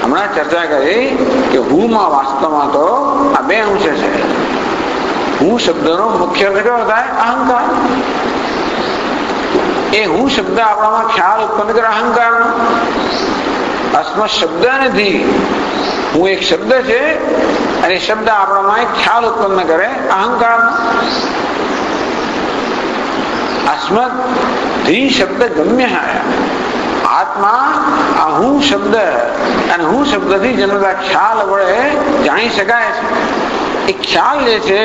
હમણાં ચર્ચા કરી કે હું માં વાસ્તવમાં તો આ બે અંશ છે. હું શબ્દનો મુખ્ય અર્થ કયો થાય? અહંકાર. એ હું શબ્દ આપણામાં ખ્યાલ ઉત્પન્ન કરે અહંકારનો. અસ્મ શબ્દ નથી, હું એક શબ્દ છે અને શબ્દ આપણામાં એક ખ્યાલ ઉત્પન્ન કરે અહંકારનો. અસ્મદ ધી શબ્દ ગમ્ય આત્મા આ હું શબ્દ અને હું શબ્દથી જન્મતા ખ્યાલ વડે જાણી શકાય છે. એ ખ્યાલ જે છે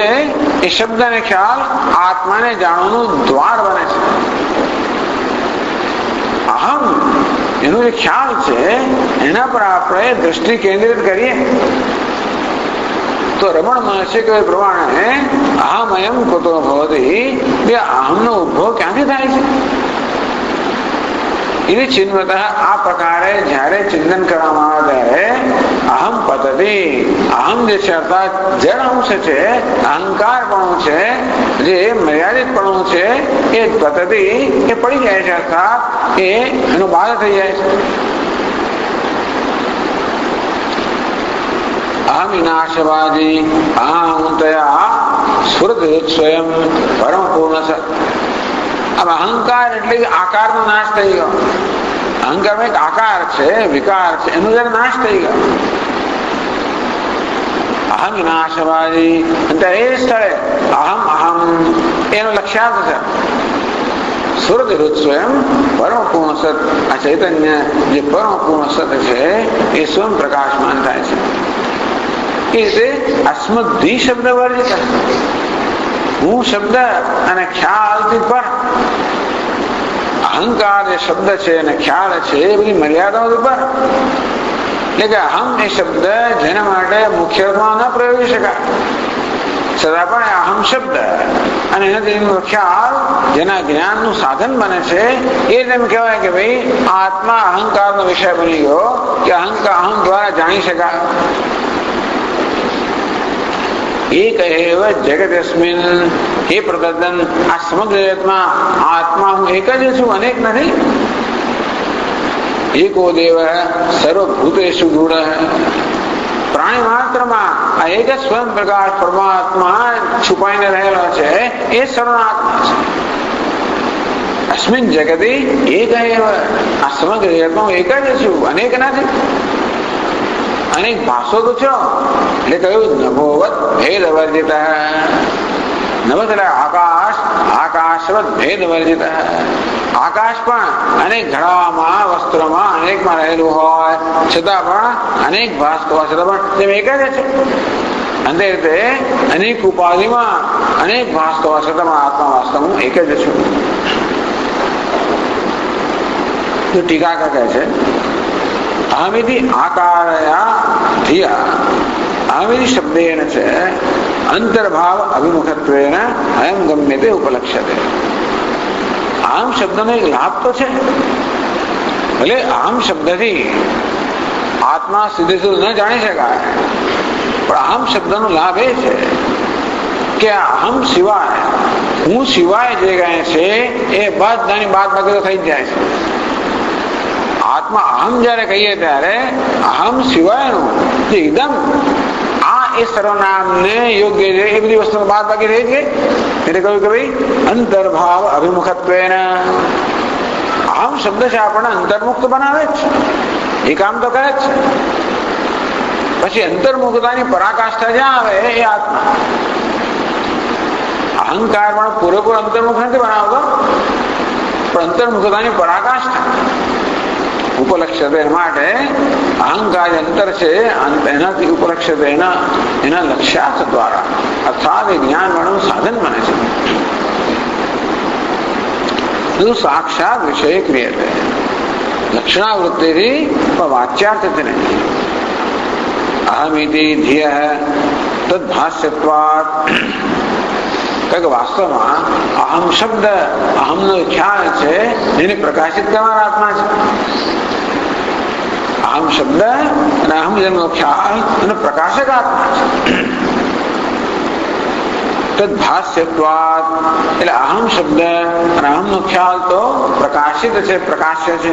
એ શબ્દ અને ખ્યાલ આત્માને જાણવાનું દ્વાર બને છે. અહમ એનો જે ખ્યાલ છે એના પર આપણે દ્રષ્ટિ કેન્દ્રિત કરીએ તો રમણ મહર્ષિ કહે પ્રમાણે અહમયમ કુતો ભવતી, બે અહમનો ઉદ્ભવ ક્યાંથી થાય છે? એ ચિન્વત આ પ્રકારે જયારે ચિંતન કરવામાં આવે ત્યારે અહમ પતતી, અહમ જે છે અર્થાત જડ અંશ છે, અહંકારપણું છે, જે મર્યાદિતપણું છે એ પતતી એ પડી જાય છે, અર્થાત એનો બાધ થઈ જાય છે. અહમ વિનાશવાદી અહંતયા સ્ફુરત સ્વયં પરમ પૂર્ણ સત. अब अहंकार એટલે આકારનો નાશ થઈ ગયો. અહંકારમાં એક આકાર છે, વિકાર છે, એનો જયારે નાશ થઈ ગયો. અહમ વિનાશવાદી એ સ્થળે અહમ અહમ એનો લક્ષ્યાર્થ છે. સુરત સ્વયં પરમ પૂર્ણ સત. આ ચૈતન્ય જે પરમ પૂર્ણ સત છે એ સ્વયં પ્રકાશમાન થાય છે. એ રીતે અસ્મદ્ધિ શબ્દ વર્જિત, હું શબ્દ અને ખ્યાલથી પર. અહંકાર જે શબ્દ છે અને ખ્યાલ છે એ બધી મર્યાદાઓથી પર. એટલે કે અહમ એ શબ્દ જેના માટે મુખ્ય અર્થમાં ન પ્રયોગી શકાય, છતાં પણ અહમ શબ્દ અને એનાથી ખ્યાલ જેના જ્ઞાનનું સાધન બને છે એ તેમ કહેવાય કે ભાઈ આત્મા અહંકારનો વિષય બની ગયો, કે અહંકાર અહમ દ્વારા જાણી શકાય. એક એવ જગતસ્મિન એ પ્રદર્શન આ સમગ્ર જગતમાં આત્મા હું એક જ છું, અનેક નથી. એકો દેવ સર્વભૂતેષુ ગૂઢ. પ્રાણી માત્રમાં આ એક જ સ્વયં પ્રકાશ પરમાત્મા છુપાઈને રહેલો છે, એ સર્વનાત્મા છે. અસ્મિન જગતે એક એવ, આ સમગ્ર જગતમાં હું એક જ છું, અનેક નથી. અનેક ભાષો તો છો એટલે કહ્યું નભોવત ભેદ વર્જિત. નભ એટલે આકાશ, આકાશવત ભેદ વર્જિત. આકાશ પણ અનેક ઘડામાં વસ્ત્રોમાં અનેકમાં રહેલું હોય છતાં પણ અનેક ભાસતો હોય છતાં પણ તેમ એક જ છે. અંતે રીતે અનેક ઉપાધિમાં અનેક ભાસતો હોય છતાં પણ આત્મા વાસ્તવ હું એક જ છું. તો ટીકાકાર કહે છે અહમિતિ આકારયા ધિયા. અહમિતિ શબ્દેન છે અંતર્ભાવ અભિમુખત્વેન અયમ ગમ્યતે ઉપલક્ષ્યતે. આમ શબ્દનો એક લાભ તો છે. ભલે આમ શબ્દથી આત્મા સીધે સીધું ન જાણી શકાય, પણ આમ શબ્દનો લાભ એ છે કે અહમ સિવાય હું સિવાય જે કહે છે એ બધાની બાદ બાકી તો થઈ જ જાય છે. આત્મા અહમ જયારે કહીએ ત્યારે અહમ સિવાયનું જે એકદમ આ એ સર્વનામને યોગ્ય છે એ બધી વસ્તુ બાદ બાકી રહી ગઈ. એટલે કહ્યું કે ભાઈ અંતર્ભાવ અભિમુખત્વેન અહમ શબ્દ છે આપણને અંતર્મુક્ત બનાવે જ છે, એ કામ તો કરે જ છે. પછી અંતર્મુખતાની પરાકાષ્ઠા જ્યાં આવે એ આત્મા. અહંકાર પણ પૂરેપૂરો અંતર્મુખ નથી બનાવતો, પણ અંતર્મુખતાની પરાકાષ્ઠા ઉપલક્ષ્યતે માટે અહંકાર અંતર છે એનાથી ઉપલક્ષ્યતે એના લક્ષ્યાર્થ દ્વારા અર્થાત એ જ્ઞાન મળવાનું સાધન બને છે. બધું સાક્ષાત વિષય ક્રિયતે લક્ષણાવૃત્તિથી વાચ્યાર્થથી નહીં. અહમિતિ ધ્યેય તદ્ભાષ્યત્વાત કે વાસ્તવમાં અહમ શબ્દ અહમનો ખ્યાલ છે એને પ્રકાશિત કરનાર આત્મા છે. અહમ શબ્દ અને અહમ જેનો ખ્યાલ અને પ્રકાશક આત્મા છે. તદ્ભાષ્યત્વાત એટલે અહમ શબ્દ અને અહમનો ખ્યાલ તો પ્રકાશિત છે, પ્રકાશ્ય છે.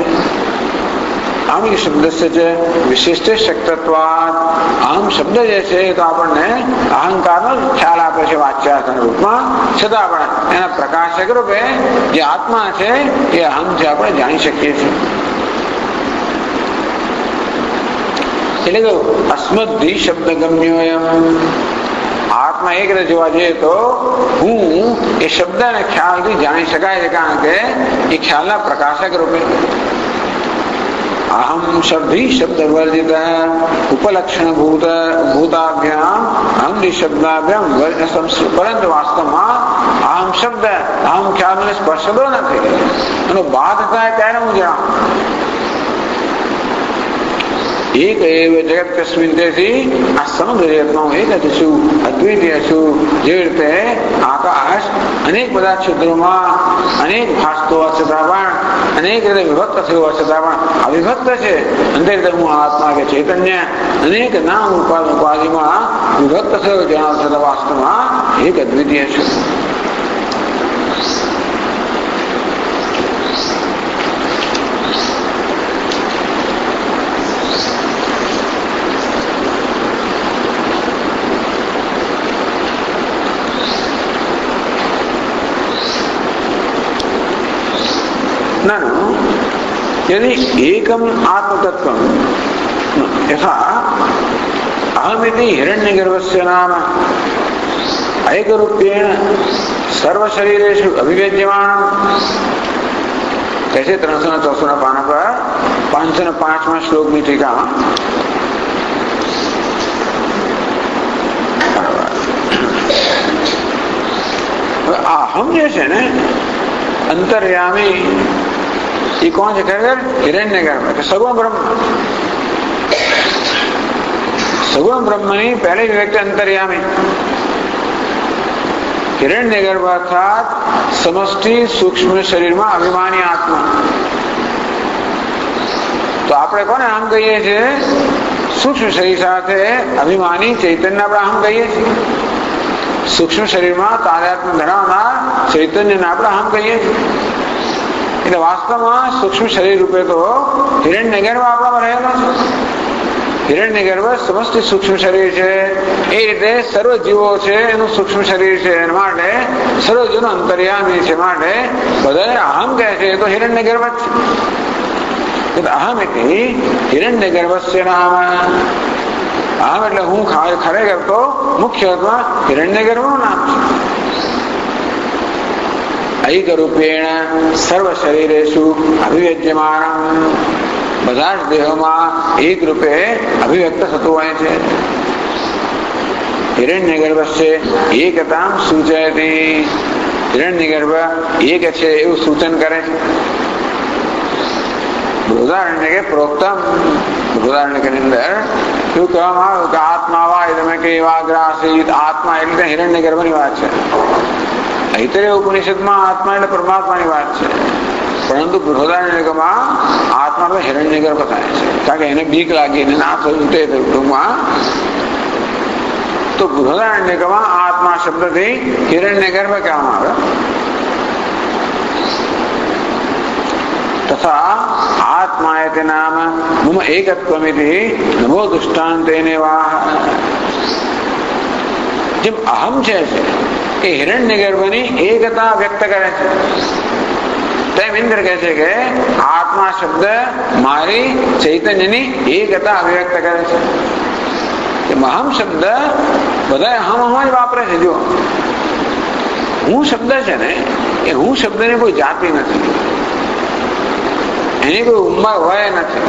અહમ શબ્દ છે વિશિષ્ટ શક્તત્વાત અહમ શબ્દ જે છે તો આપણને અહંકારનો ખ્યાલ આપે છે વાચ્યાર્થના રૂપમાં, છતાં પણ એના પ્રકાશક રૂપે જે આત્મા છે એ અહમ છે આપણે જાણી શકીએ છીએ. એટલે કે અસ્મદ્ધિ શબ્દ ગમ્યો આત્મા એક રીતે જોવા જઈએ તો હું એ શબ્દ અને ખ્યાલથી જાણી શકાય છે, કારણ કે એ ખ્યાલના પ્રકાશક રૂપે અહમ શબ્દી શબ્દ વર્જિત ઉપલક્ષણ ભૂતાભ્યામ અહમ શબ્દાભ્યામ વર્જ સંસ્કૃત. પરંતુ વાસ્તવમાં અહમ શબ્દ અહમ ખ્યાલ મને સ્પર્શતો નથી, એનો બાદ થાય ત્યારે હું જાણું. એક એવ જગત કસ્મિન તેથી આ સમગ્ર જગતમાં હું એક જ છું, અદ્વિતીય છું. જેવી રીતે આકાશ અનેક બધા છિદ્રોમાં અનેક ભાસતો હોવા છતાં પણ અનેક રીતે વિભક્ત થયું હોવા છતાં પણ અવિભક્ત છે. અંતે રીતે હું આત્મા કે ચૈતન્ય અનેક નામ ઉપાધિમાં વિભક્ત થયો જણાવ છતાં વાસ્તવમાં એક અદ્વિતીય છું. यदि एकम आत्मतत्वं यथा अहमिति हिरण्यगर्भस्य नाम ऐकरूपेण सर्वशरीरेषु अभिव्यज्यमानम्. कैसे 364 पाना पर 505वां श्लोक में टीका अहम जैसे ने अंतर्यामी ये कौन से खैर हिरण्यगर्भ सगुण ब्रह्म. सगुण ब्रह्म ની પહેલી વ્યક્તિ અંતર્યામી. हिरण्यगर्भ अर्थात समष्टि सूक्ष्म शरीરમાં અભિમાની આત્મા. તો આપણે કોને આમ કહીએ છીએ? સૂક્ષ્મ શરીર સાથે અભિમાની ચૈતન્ય આપણે આમ કહીએ છીએ. સૂક્ષ્મ શરીરમાં તાદાત્મ્ય ધરાવનાર ચૈતન્યને આપણે આમ કહીએ છીએ. એટલે વાસ્તવમાં સૂક્ષ્મ શરીર રૂપે તો હિરણ્યગર્ભ આપણામાં રહેલો છે. હિરણ્યગર્ભ સમસ્ત સૂક્ષ્મ શરીર છે. એ રીતે સર્વ જીવો છે એનું સૂક્ષ્મ શરીર છે. એના માટે સર્વ જીવનો અંતર્યામી છે. માટે બધાને અહમ કહે છે તો હિરણ્યગર્ભ જ છે. અહમ એટલે હિરણ્યગર્ભસ્ય નામ. અહમ એટલે હું ખરેખર તો મુખ્યત્વે હિરણ્યગર્ભનું નામ છે. ऐक रूपेण सर्व शरीरेषु अभिव्यज्यमानम्. બધા જ દેહોમાં એક રૂપે અભિવ્યક્ત થતું હોય છે. હિરણ્યગર્ભસ્ય એકતામ સૂચયતિ. હિરણ્યગર્ભ એક છે એવું સૂચન કરે છે. બૃહદારણ્ય કે પ્રોક્તમ બૃહદારણ્ય ની અંદર શું કહેવામાં આવ્યું કે આત્મા વાય તમે કે વાગ્રાસિત. આત્મા એટલે હિરણ્યગર્ભની વાત છે. ऐतरेय उपनिषदમાં આત્મા એટલે પરમાત્માની વાત છે. પરંતુ બૃહદારણ્યકમાં આત્મા તો હિરણ્યગર્ભ થાય છે. કારણ કે એને બીક લાગી એને ના થયું તે ટૂંકમાં તો બૃહદારણ્યકમાં આત્મા શબ્દથી હિરણ્યગર્ભ કહેવામાં આવે. તથા આત્માયતે નામ મમ એકત્વમિતિ નમો દૃષ્ટાંતેને વાહ. જેમ અહમ છે એ હિરણ્યગર્ભની એકતા વ્યક્ત કરે છે, તેમ ઇન્દ્ર કહે છે કે આત્મા શબ્દ મારી ચૈતન્યની એકતા અભિવ્યક્ત કરે છે. અહમ શબ્દ બધા હમ જ વાપરે છે. જો હું શબ્દ છે ને એ હું શબ્દની કોઈ જાતિ નથી, એની કોઈ ઉંમર હોય નથી,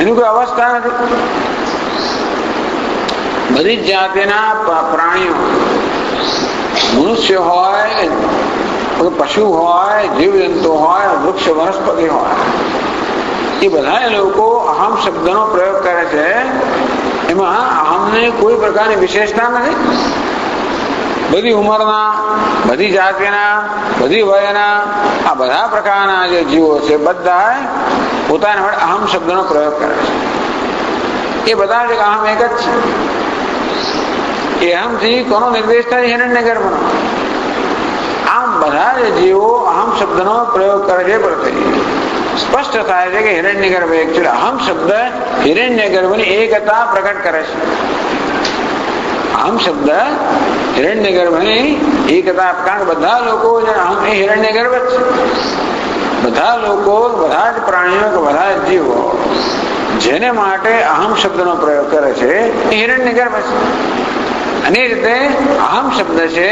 એની કોઈ અવસ્થા નથી. બધી જ જાતિના પ્રાણીઓ, મનુષ્ય હોય, પશુ હોય, જીવજંતુ હોય, વૃક્ષ વનસ્પતિ હોય, એ બધા લોકો અહમ શબ્દનો પ્રયોગ કરે છે. એમાં અહમને કોઈ પ્રકારની વિશેષતા નથી. બધી ઉંમરના, બધી જાતિના, બધી વયના આ બધા પ્રકારના જે જીવો છે બધા પોતાના માટે અહમ શબ્દનો પ્રયોગ કરે છે. એ બધા જ અહમ એક જ છે. એ અહમથી કોનો નિર્દેશ થાય? હિરણ્યગર્ભનો. આમ બધા જ જીવો અહમ શબ્દનો પ્રયોગ કરે છે. પરથી સ્પષ્ટ થાય છે કે હિરણ્યગર્ભ એકચ્યુઅલી અહમ શબ્દ હિરણ્યગર્ભની એકતા પ્રકટ કરે છે. અહમ શબ્દ હિરણ્યગર્ભની એકતા, કારણ કે બધા લોકો અહમ એ હિરણ્યગર્ભ જ છે. બધા લોકો, બધા જ પ્રાણીઓ, બધા જ જીવો જેને માટે અહમ શબ્દનો પ્રયોગ કરે છે એ હિરણ્યગર્ભ છે. અને એ રીતે અહમ શબ્દ છે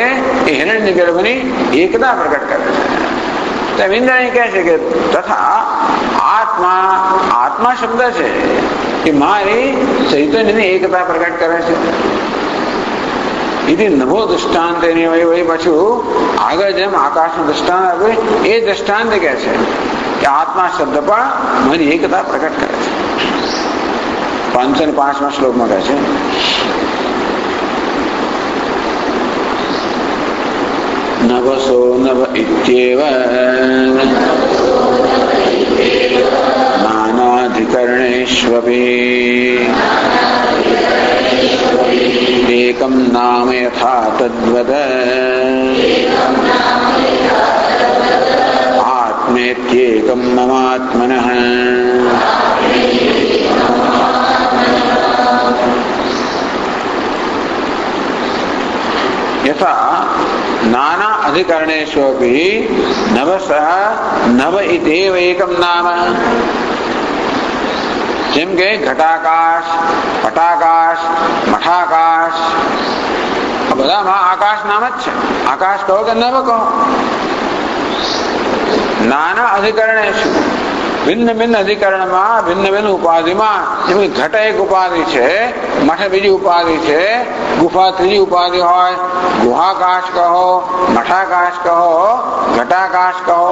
એ હિરણ્યગર્ભની એકતા પ્રકટ કરે છે. તેમ ઇન્દ્ર અહીં કહે છે કે તથા આત્મા, આત્મા શબ્દ છે એ મારી ચૈતન્યની એકતા પ્રકટ કરે છે. એથી નભો દૃષ્ટાંત એની વહી પાછું આગળ જેમ આકાશનું દૃષ્ટાંત આપે એ દૃષ્ટાંત કહે છે કે આત્મા શબ્દ પણ મારી એકતા પ્રકટ કરે છે. 505 શ્લોકમાં કહે છે નવસો નવ ઇત્યેવ નાનાધિકરણેષ્વપી એકમ નામ યથા તદ્વદ આત્મેત્યેકમ મમાત્મનઃ. યથા નાના અધિકરણેષ્વપી નવસઃ નવ ઇતેવ એકમ નામ. જેમ કે ઘટાકાશ, પટાકાશ, મઠાકાશ, આ બધામાં આકાશ નામ જ છે. આકાશ કહો કે નવ કહો. નાના અધિકરણેષુ, ભિન્ન ભિન્ન અધિકરણમાં, ભિન્ન ભિન્ન ઉપાધિમાં. જેમ કે ઘટ એક ઉપાધિ છે, મઠ બીજી ઉપાધિ છે, ગુફા ત્રીજી ઉપાધિ હોય. ગુહાકાશ કહો, મઠાકાશ કહો, ઘટાકાશ કહો,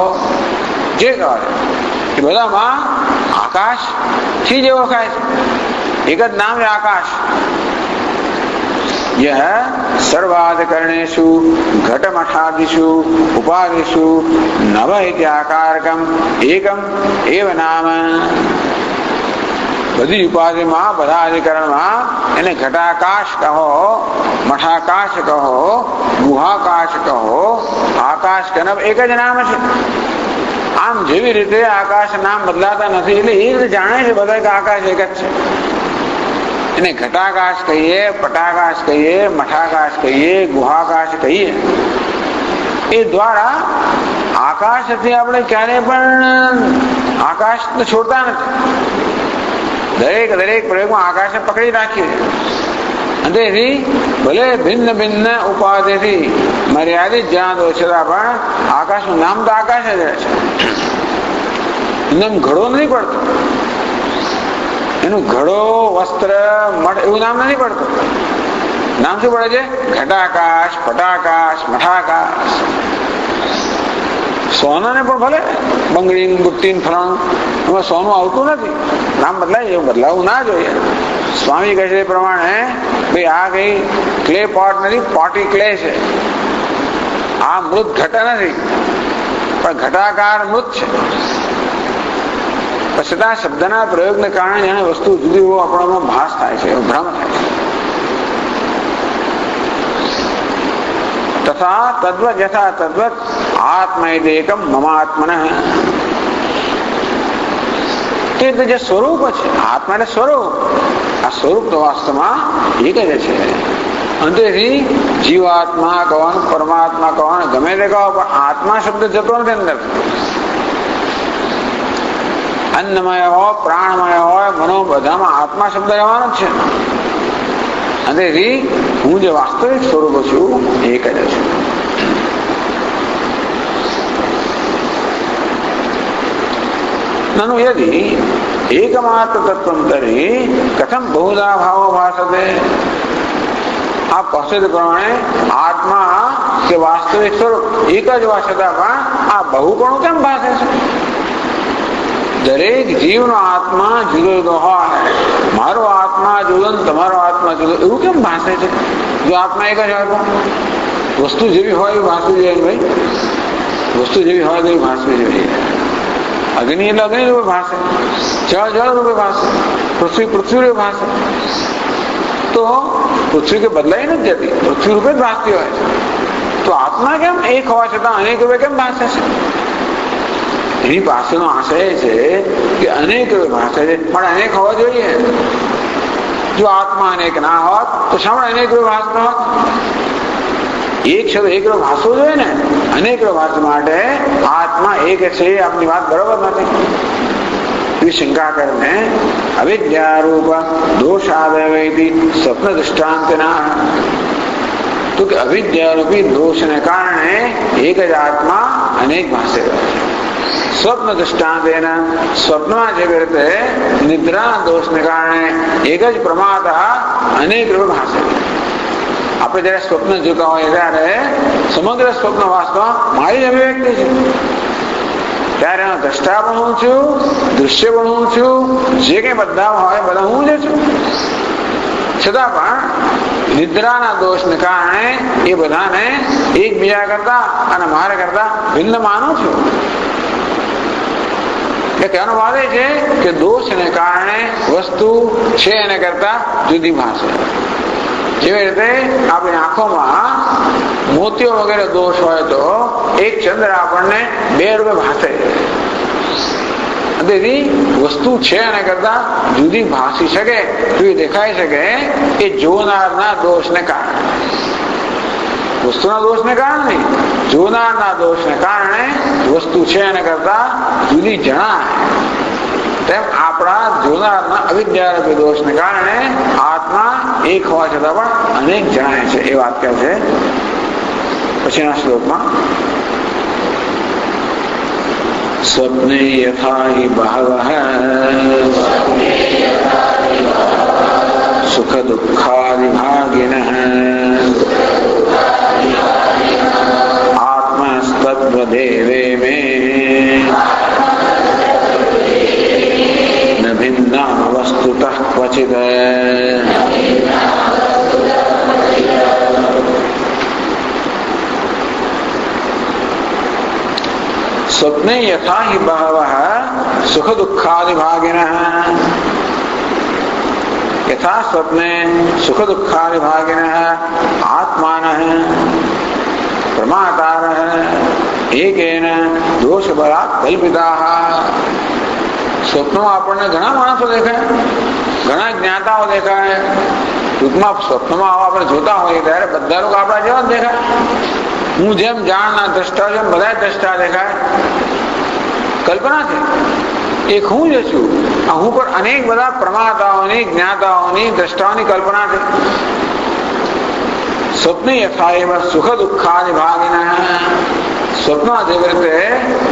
જે કહો એ બધામાં આકાશ થી જ ઓળખાય છે. એક જ નામ છે આકાશ. यह सर्वाधिकरणेषु घटमठादिषु उपादिषु नव इति आकारकम एकम एव नाम. बधी उपाधिમાં, બધા અધિકરણમાં એને ઘટાકાશ કહો, મઠાકાશ કહો, ગુહાકાશ કહો, આકાશ કહો, એક જ નામ છે. આમ જેવી રીતે આકાશ નામ બદલાતા નથી એટલે એ રીતે જાણે છે બધા કે આકાશ એક જ છે. એને ઘટાકાશ કહીએ, પટાકાશ કહીએ, મઠાકાશ કહીએ, ગુહાકાશ કહીએ. એ દ્વારા આકાશથી આપણે ક્યારેય પણ આકાશ છોડતા નથી. દરેક દરેક પ્રયોગમાં આકાશને પકડી રાખીએ. અને તેથી ભલે ભિન્ન ભિન્ન ઉપાધિથી મર્યાદિત જ્યાં હોય છતાં પણ આકાશનું નામ તો આકાશ જ રહે છે. એનું ઘડો નથી પડતો, એનું ઘડો, વસ્ત્ર, મઠ એવું નામ નથી પડતું. નામ શું પડે છે? ઘટાકાશ, પટાકાશ, મઠાકાશ. સોનાને પણ ભલે બંગડી, બુટ્ટી, ફલાણું, એમાં સોનું આવતું નથી. નામ બદલાય, એવું બદલાવું ના જોઈએ. સ્વામી કહે છે એ પ્રમાણે ભાઈ આ કઈ ક્લે પોટ નથી, પોટી ક્લે છે. આ મૃત ઘટ નથી, પણ ઘટાકાર મૃત છે. છતાં શબ્દના પ્રયોગને કારણે જાણે વસ્તુ જુદી એવો આપણામાં ભાસ થાય છે, એવો ભ્રમ થાય છે. તથા તદ્વત યથા તદ્વત આત્મૈદેકમ મમાત્મન. તે જે સ્વરૂપ છે, આત્મા એટલે સ્વરૂપ, આ સ્વરૂપ તો વાસ્તવમાં એક જ છે. અંતેથી જીવાત્મા કહેવાનું, પરમાત્મા કહેવાનું, ગમે તે કહો, પણ આત્મા શબ્દ જતો નથી અંદર. અન્નમય હોય, પ્રાણમય હોય, મનો, બધામાં આત્મા શબ્દ રહેવાનો જ છે. અંતેથી હું જે વાસ્તવિક સ્વરૂપ છું એક જ છું. નનુ યદિ એકમાત્ર તત્વમ તર્હિ કથમ બહુધા ભાવો ભાસતે. આ પસંદ પ્રમાણે આત્મા કે વાસ્તવિક સ્વરૂપ એક જ હોવા છતાં પણ આ બહુપણું કેમ ભાસે છે? દરેક જીવનો આત્મા જુદો જુદો હોય. મારો આત્મા જુદો ને તમારો આત્મા જુદો, એવું કેમ ભાસે છે? જો આત્મા એક જ હોય તો વસ્તુ જેવી હોય એવું ભાસવું જોઈએ. ભાઈ વસ્તુ જેવી હોય તો એવું ભાસવી જોઈએ. અગ્નિ એટલે અગ્નિ રૂપે ભાસે, જળ જળ રૂપે ભાસે, પૃથ્વી પૃથ્વી રૂપે ભાસે. તો પૃથ્વી કે બદલાઈ નથી જતી, પૃથ્વી રૂપે જ ભાસતી હોય છે. તો આત્મા કેમ એક હોવા છતાં અનેક રૂપે કેમ ભાસે છે? એની પાસેનો આશય છે કે અનેક રૂપે ભાસે છે, પણ અનેક હોવા જોઈએ. જો આત્મા અનેક ના હોત તો શા માટે અનેક રૂપે ભાસતો હોત? એક શબ્દ એક રૂપે ભાસવો જોઈએ ને. અનેક રૂપે ભાસવા માટે આત્મા એક છે, આપની વાત બરોબર નથી. શંકા કરીને અવિદ્યારૂપ દોષાદય સ્વપ્ન દૃષ્ટાંતના, તો કે અવિદ્યારૂપી દોષને કારણે એક જ આત્મા અનેક ભાસે. સ્વપ્ન દૃષ્ટાંતેના, સ્વપ્નમાં જેવી રીતે નિદ્રા દોષને કારણે એક જ પ્રમાતા અનેક રૂપે ભાસે. આપણે જયારે સ્વપ્ન જોતા હોય ત્યારે સમગ્ર સ્વપ્ન વાસ્તવમાં મારી અભિવ્યક્તિ છે. ત્યારે એનો દ્રષ્ટા પણ હું છું, દૃશ્ય પણ હું છું, જે કઈ બધા હોય બધા હું જ છું. છતાં પણ નિદ્રાના દોષને કારણે એ બધાને એકબીજા કરતા અને મારા કરતા ભિન્ન માનું છું. એટલે કહેવાનો વાત એ છે કે દોષને કારણે વસ્તુ છે એને કરતા જુદી ભાષે. જેવી રીતે આપણી આંખોમાં મોતિયો વગેરે દોષ હોય તો એક ચંદ્ર આપણને બે રૂપે ભાસે. તેથી વસ્તુ છે એને કરતા જુદી ભાસી શકે, જુદી દેખાઈ શકે એ જોનારના દોષને કારણે. વસ્તુના દોષને કારણે નહીં, જોનારના દોષને કારણે વસ્તુ છે એને કરતા જુદી જણાય. તેમ આપણા જોનારના અવિદ્યારૂપી દોષને કારણે આત્મા એક હોવા છતાં પણ અનેક જણાય છે. એ વાત કહે છે પછીના શ્લોકમાં. સ્વપ્ને યથા હિ બહવઃ સુખ દુઃખાદિભાગિનઃ આત્મસ્તદ્વદેવે મે ન ભિન્ના વસ્તુતઃ ક્વચિદ. સ્વપ્ને યથા હિ બહવઃ સુખ દુઃખાદિભાગિનઃ. યથા સ્વપ્ને સુખ દુઃખાદિભાગિનઃ આત્માનઃ પ્રમાતારઃ એકેન દોષબલાત્ કલ્પિતાઃ. સ્વપ્નમાં આપણને ઘણા માણસો દેખાય, ઘણા જ્ઞાતાઓ દેખાય. ટૂંકમાં સ્વપ્નમાં આપણે જોતા હોઈએ ત્યારે બધા લોકો આપણા જેવા જ દેખાય. હું જેમ જાણના દ્રષ્ટા જેમ બધા દ્રષ્ટા દેખાય. કલ્પના છે, એક હું જ છું. આ હું પણ અનેક બધા પ્રમાતાઓની, જ્ઞાતાઓની, દ્રષ્ટાઓની કલ્પના છે. સ્વપ્ન યથા એવ સુખ દુઃખાદિભાગિનઃ. સ્વપ્નમાં જેવી રીતે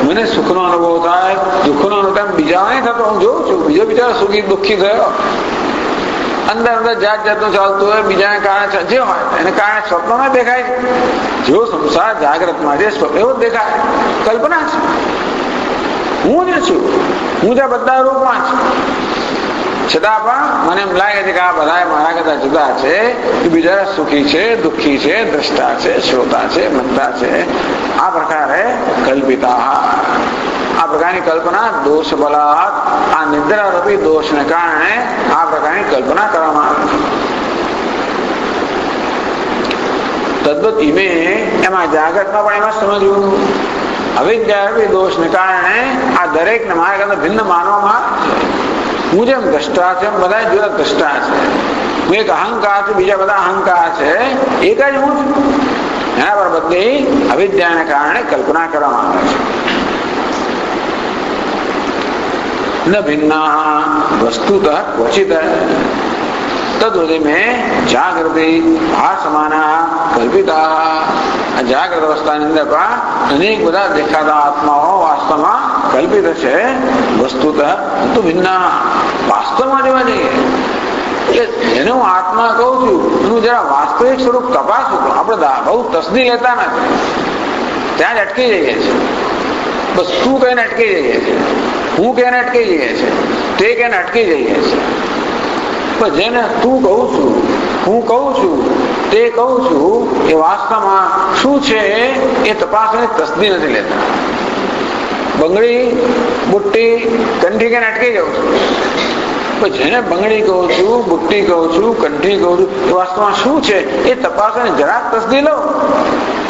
મને સુખનો અનુભવ થાય, દુઃખનો અનુભવ બીજાને થતો હું જોઉં છું. બીજો બિચારો સુખી દુઃખી થયો, અંદર અંદર જાત જાતનું ચાલતું હોય, બીજાને કારણે જે હોય એને કારણે સ્વપ્નમાં દેખાય છે. જેવો સંસાર જાગ્રતમાં જે સ્વપ્ન એવો જ દેખાય. કલ્પના છે. હું જ છું, હું ત્યાં બધા રૂપમાં છું. છતાં પણ મને એમ લાગે છે કે આ બધા મારા કરતા જુદા છે. બીજા સુખી છે, દુઃખી છે, દ્રષ્ટા છે, શ્રોતા છે, મંતા છે. આ પ્રકારે કલ્પિતા. આ પ્રકારની કલ્પના દોષ બલાત, આ નિદ્રારૂપી દોષને કારણે આ પ્રકારની કલ્પના કરવામાં આવે છે. તદ્વત ઇમે એમાં જાગ્રતમાં પણ એમાં સમજવું અવિદ્યા દોષને કારણે આ દરેકને મારા કરતા ભિન્ન માનવામાં હું જેમ દ્રષ્ટા છે એમ બધા જુદા દ્રષ્ટા છે. હું એક અહંકાર છે, બીજા બધા અહંકાર છે, એક જ હું છું. એના પર બધી અવિદ્યાને કારણે કલ્પના કરવામાં આવે છે. ન ભિન્ના વસ્તુતઃ ક્વચિત તદ્વદે મેં જાગૃતિ ભાસમાના કલ્પિતા. જાગ્રત અવસ્થાની અંદર પણ અનેક બધા દેખાતા આત્માઓ વાસ્તવમાં કલ્પિત છે. વસ્તુતઃ તો ભિન્ના વાસ્તવમાં જોવા જઈએ જેને હું આત્મા કહું છું એનું જરા વાસ્તવિક સ્વરૂપ તપાસું તો આપણે બહુ તસદી લેતા નથી, ત્યાં જ અટકી જઈએ છીએ. બસ તું કહીને અટકી જઈએ છીએ, હું કહીને અટકી જઈએ છીએ, તે કહીને અટકી જઈએ છીએ. પણ જેને તું કહું છું, હું કહું છું, તે કહું છું એ વાસ્તવમાં શું છે એ તપાસવાની તસદી નથી લેતા. બંગડી, બુટ્ટી, કંઠી કહીને અટકી જાઉં છું. જેને બંગડી કહું છું, બુટ્ટી કહું છું, કંઠી કહું છું, એ વાસ્તવમાં શું છે એ તપાસવાની જરાક તસદી લો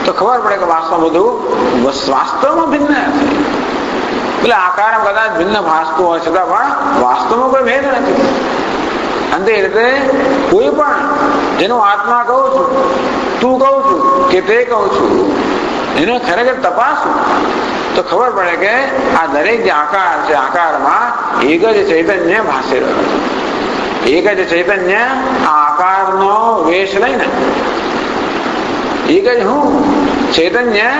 તો ખબર પડે કે વાસ્તવ બધું વાસ્તવમાં ભિન્ન છે. એટલે આકાર કદાચ ભિન્ન ભાસતું હોય છતાં પણ વાસ્તવમાં કોઈ ભેદ નથી. અંતે રીતે કોઈ પણ જેનું આત્મા કહું છું, તું કહું છું કે તે કહું છું, એને ખરેખર તપાસું તો ખબર પડે કે આ દરેક જે આકાર છે આકારમાં એક જ ચૈતન્ય ભાસી રહ્યો છે. એક જ ચૈતન્ય આ આકારનો વેશ લઈને એક જ હું ચૈતન્ય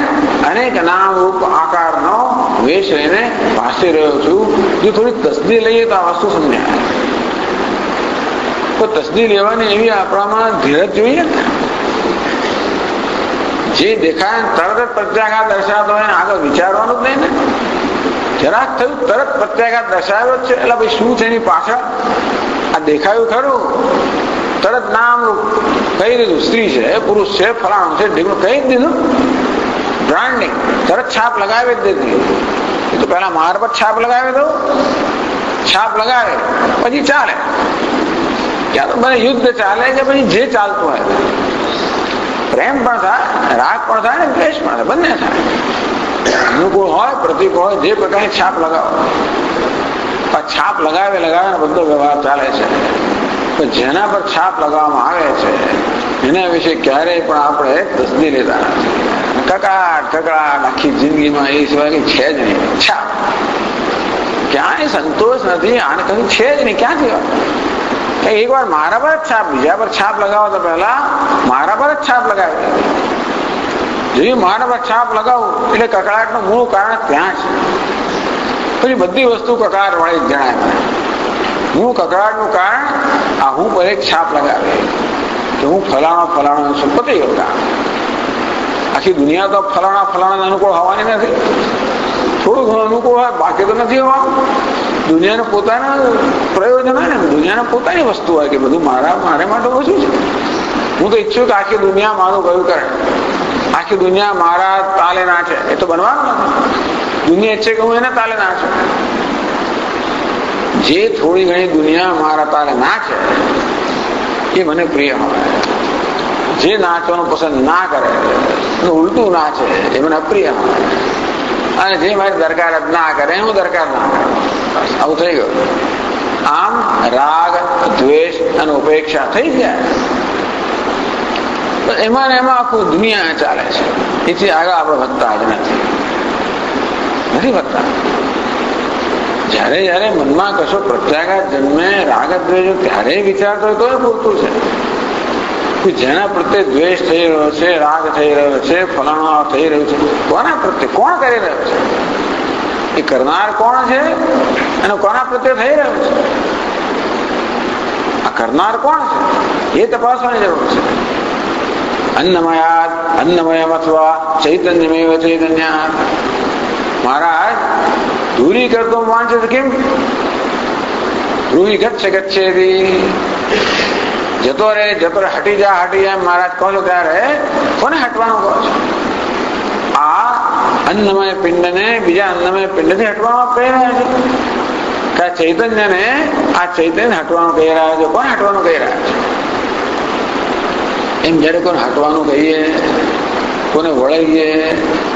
અનેક નામ રૂપ આકારનો વેશ લઈને ભાસી રહ્યો છું. જો થોડી તસદી લઈએ તો આ વસ્તુ સમજાય. તો તસદી લેવાની એવી આપણામાં ધીરજ જોઈએ ને. જે દેખાય તરત જ પ્રત્યાઘાત દર્શાવતો હોય આગળ વિચારવાનું જ નહીં ને. જરાક થયું તરત પ્રત્યાઘાત દર્શાવ્યો જ છે એટલે ભાઈ શું છે એની પાછળ આ દેખાયું ખરું, તરત નામ કહી દીધું, સ્ત્રી છે, પુરુષ છે, ફલાણું છે, ઢીકણું કહી જ દીધું. બ્રાન્ડિંગ તરત છાપ લગાવી જ દીધી. એ તો પેલા મારા પર છાપ લગાવી દો, છાપ લગાવે પછી ચાલે. ક્યાં તો મને યુદ્ધ ચાલે કે પછી જે ચાલતું હોય, પ્રેમ પણ થાય, રાગ પણ થાય, દ્વેષ પણ થાય, બંને થાય. અનુકૂળ હોય, પ્રતિકૂળ હોય, જે પ્રકારની છાપ લગાવો, છાપ લગાવે બધો વ્યવહાર ચાલે છે. પણ જેના પર છાપ લગાવવામાં આવે છે એના વિશે ક્યારેય પણ આપણે તસદી લેતા નથી. કકડાટ આખી જિંદગીમાં એ સિવાય કઈ છે જ નહીં. છાપ ક્યાંય સંતોષ નથી, આને કશું છે જ નહીં. ક્યાંથી વાત? એક વાર મારા પર જ છાપ, બીજા પર છાપ લગાવો તો પહેલા મારા પર જ છાપ લગાવી. જો મારા પર છાપ લગાવું એટલે કકડાટનું મૂળ કારણ ત્યાં છે. પછી બધી વસ્તુ કકડાટ વાળી જણાય મને. હું કકડાટનું કારણ આ હું પર એક છાપ લગાવે કે હું ફલાણો છું. પતી ગયો કામ. આખી દુનિયા તો ફલાણા અનુકૂળ હોવાની નથી. થોડું ઘણું અનુકૂળ હોય, બાકી તો નથી હોવાનું. દુનિયાને પોતાના પ્રયોજન હોય ને, દુનિયાને પોતાની વસ્તુ હોય કે બધું મારે માટે ઓછું છે. હું તો ઈચ્છું કે આખી દુનિયા મારું કયું કરે, આખી દુનિયા મારા તાલે નાચે. એ તો બનવાનું નથી. દુનિયા ઈચ્છે કે હું એને તાલે નાચું. જે થોડી ઘણી દુનિયા મારા તાલે નાચે એ મને પ્રિય હોય. જે નાચવાનું પસંદ ના કરે, ઉલટું નાચે, એ મને અપ્રિય હોય. અને જે મારી દરકાર જ ના કરે હું દરકાર ના કરું. આવું થઈ ગયું. આમ રાગ, દ્વેષ અને ઉપેક્ષા થઈ જાય. એમાં આખું દુનિયા ચાલે છે. એથી આગળ આપણે વધતા જ નથી વધતા. જયારે મનમાં કશો પ્રત્યાઘાત જન્મે, રાગ દ્વેષ, ત્યારે વિચારતો હોય તો પૂરતું છે. જેના પ્રત્યે દ્વેષ થઈ રહ્યો છે, રાગ થઈ રહ્યો છે, ફલાણું થઈ રહ્યું છે, કોના પ્રત્યે, કોણ કરી રહ્યો છે? એ કરનાર કોણ છે અને કોના પ્રત્યે થઈ રહ્યું છે? આ કરનાર કોણ છે એ તપાસવાની જરૂર છે. અન્નમયમ અથવા ચૈતન્યમેવ ચૈતન્ય. મહારાજ દૂરી કરતો વાંચે તો કેમ રૂહી ગચ્છેદી, જતો રે હટી જા મહારાજ કહો છો ત્યારે કોને હટવાનું કહો છો? આ અન્નમય પિંડને બીજા અન્નમય પિંડથી હટવામાં કહી રહ્યા છે કે ચૈતન્યને આ ચૈતન્ય હટવાનું કહી રહ્યા છે. કોને હટવાનું કહી રહ્યા છે? એમ જયારે કોઈને હટવાનું કહીએ, કોને વળાવીએ,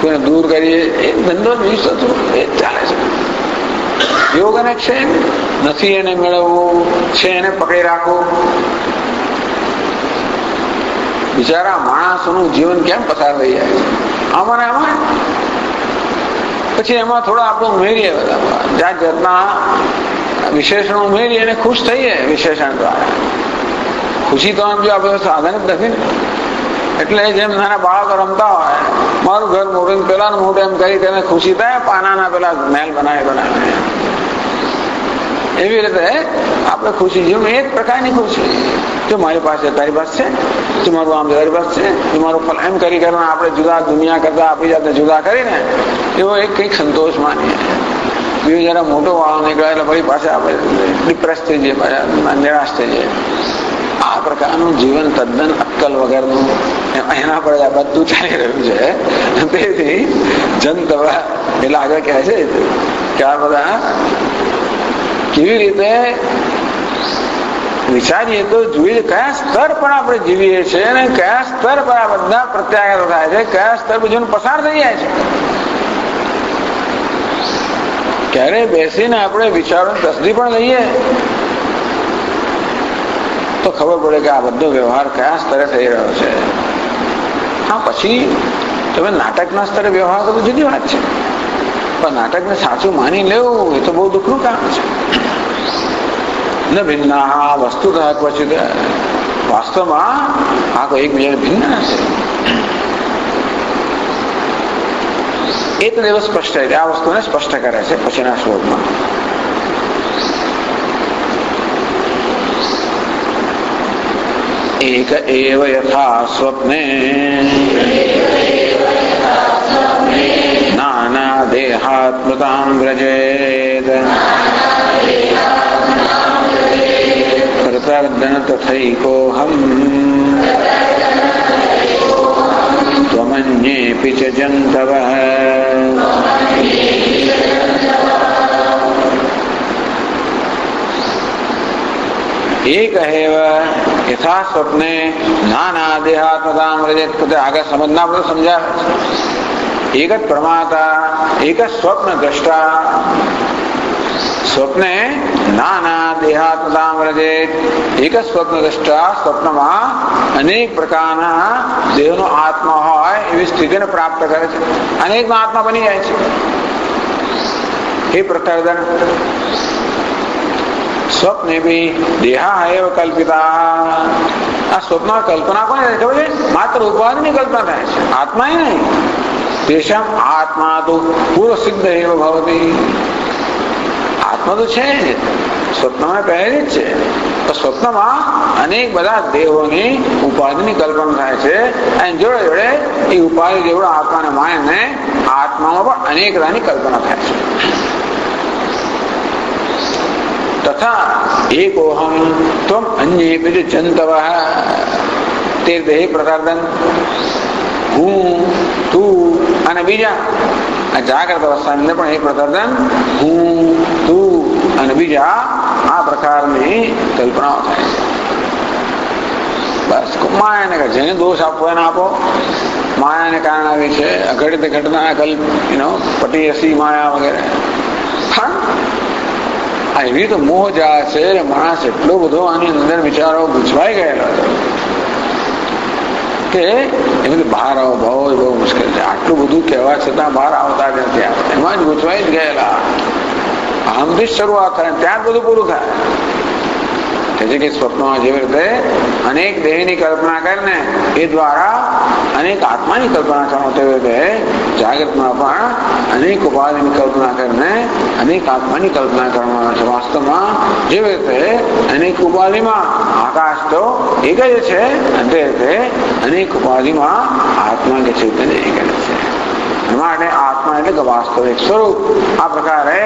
કોઈને દૂર કરીએ, એ ધંધો નહીં થતો, એ ચાલે છે. યોગ અને છે નથી એને મેળવવું, છે એને પકડી રાખવું. બિચારા માણસોનું જીવન કેમ પસાર થઈ જાય છે આમાં ને આમાં. પછી એમાં થોડા આપણે ઉમેરીએ, બધા જાત જાતના વિશેષણો ઉમેરી અને ખુશ થઈએ વિશેષણ દ્વારા. ખુશી તો આમ જો આપણે સાધન જ નથી ને. એટલે જેમ નાના બાળકો રમતા હોય, મારું ઘર મોટું પેલાનું મોટું એમ કરી તેને ખુશી થાય, પાનાના પેલા મહેલ બનાવે. એવી રીતે આપણે ખુશી જીવન એક પ્રકારની ખુશી. જો મારી પાસે તારી પાસે છે, જો મારું આમ તારી પાસે છે, જો મારું ફલ એમ કરી કરીને આપણે જુદા દુનિયા કરતા આપણી જાતને જુદા કરીને એવો એક કંઈક સંતોષ માનીએ. બીજું જરા મોટો વાળો નીકળે એટલે ફરી પાસે આપણે ડિપ્રેસ થઈ જઈએ, પાછા નિરાશ થઈ જઈએ. આ પ્રકારનું જીવન તદ્દન અક્કલ વગરનું, એના પર બધું ચાલી રહ્યું છે. તેથી જનતવ એટલે આગળ કહે છે કે આ બધા કેવી રીતે વિચારીએ તો જોઈએ કયા સ્તર પર આપણે જીવીએ છીએ અને કયા સ્તર પર આ બધા પ્રત્યાઘાતો થાય છે, કયા સ્તર પર જીવન પસાર થઈ જાય છે. ક્યારે બેસીને આપણે વિચારો તસદી પણ લઈએ તો ખબર પડે કે આ બધો વ્યવહાર કયા સ્તરે થઈ રહ્યો છે. હા, પછી તમે નાટકના સ્તરે વ્યવહાર તો જુદી વાત છે, પણ નાટકને સાચું માની લેવું એ તો બહુ દુઃખનું કામ છે. ન ભિન્ના વસ્તુતઃ ક્વચિત, વાસ્તવમાં આ કોઈ એકબીજાને ભિન્ન નથી. એ તો દેવ સ્પષ્ટ આ વસ્તુને સ્પષ્ટ કરે છે પછીના શ્લોકમાં. એક એવ યથા સ્વપ્ને નાના દેહાત્મતાં વ્રજેત પ્રતર્દન તથૈકોહમ ત્વમન્યેપી ચ જંતવઃ. एक एव यथा स्वप्ने नाना देहात्मतां व्रजेत. આગળ સમજના આપણે સમજાવે છે. એક જ પ્રમાતા, એક જ સ્વપ્ન દ્રષ્ટા. સ્વપ્ને નાના દેહાત્મતાં વ્રજેત, એક જ સ્વપ્ન દ્રષ્ટા સ્વપ્નમાં અનેક પ્રકારના દેહનો આત્મા હોય એવી સ્થિતિને પ્રાપ્ત કરે છે, અનેકનો આત્મા બની જાય છે. એ પ્રત્યાદન સ્વપ્ને બી દેહા એવ કલ્પિતા. આ સ્વપ્ન કલ્પના કોને ખબર છે? માત્ર ઉપાધિની કલ્પના થાય છે, આત્મા નહીં. તેષામ આત્મા તો પૂર્વ સિદ્ધ એવ ભવતી. આત્મા તો છે જ, સ્વપ્નમાં પહેલી જ છે. તો સ્વપ્નમાં અનેક બધા દેહોની ઉપાધિની કલ્પના થાય છે, અને જોડે જોડે એ ઉપાધિ જેવડો આત્માને માને આત્મામાં પણ અનેક બધાની કલ્પના થાય છે. તથા એકોહમ ત્વમ અન્યેપી જંતવઃ. તે દેહ પ્રકારદન હું, તું અને બીજા. આ જાગ્રત અવસ્થાની અંદર પણ એક પ્રકારદન હું, તું અને બીજા આ પ્રકારની કલ્પનાઓ થાય છે. બસ માયાને જેને દોષ આપવો એને આપો. માયાને કારણે આવી છે અઘટિત ઘટના, પટી હસી માયા વગેરે. એવી તો મોહ જા છે, માણસ એટલો બધો આની અંદર વિચારો ગૂંચવાઈ ગયેલો છે કે એમ બહાર આવો બહુ મુશ્કેલ છે. આટલું બધું કહેવા છતાં બહાર આવતા જ નથી, એમાં જ ગૂંચવાઈ જ ગયેલા. આમથી જ શરૂઆત થાય, ત્યાં જ બધું પૂરું થાય. કે સ્વપ્નમાં જેવી રીતે અનેક દેહની કલ્પના કરીને એ દ્વારા અનેક આત્માની કલ્પના કરવાનો, તેવી રીતે જાગૃતમાં પણ અનેક ઉપાધિની કલ્પના કરીને અનેક આત્માની કલ્પના કરવાનો છે. વાસ્તવમાં જેવી રીતે અનેક ઉપાધિમાં આકાશ તો એક જ છે, અને તે રીતે અનેક ઉપાધિમાં આત્મા કે ચૈતન્ય એક જ છે. માટે આત્મા એટલે કે વાસ્તવિક સ્વરૂપ. આ પ્રકારે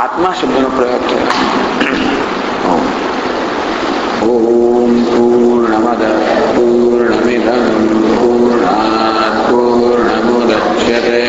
આત્મા શબ્દનો પ્રયોગ થયો. ઓમ પૂર્ણમદ પૂર્ણમિદં પૂર્ણાત પૂર્ણમુદચ્યતે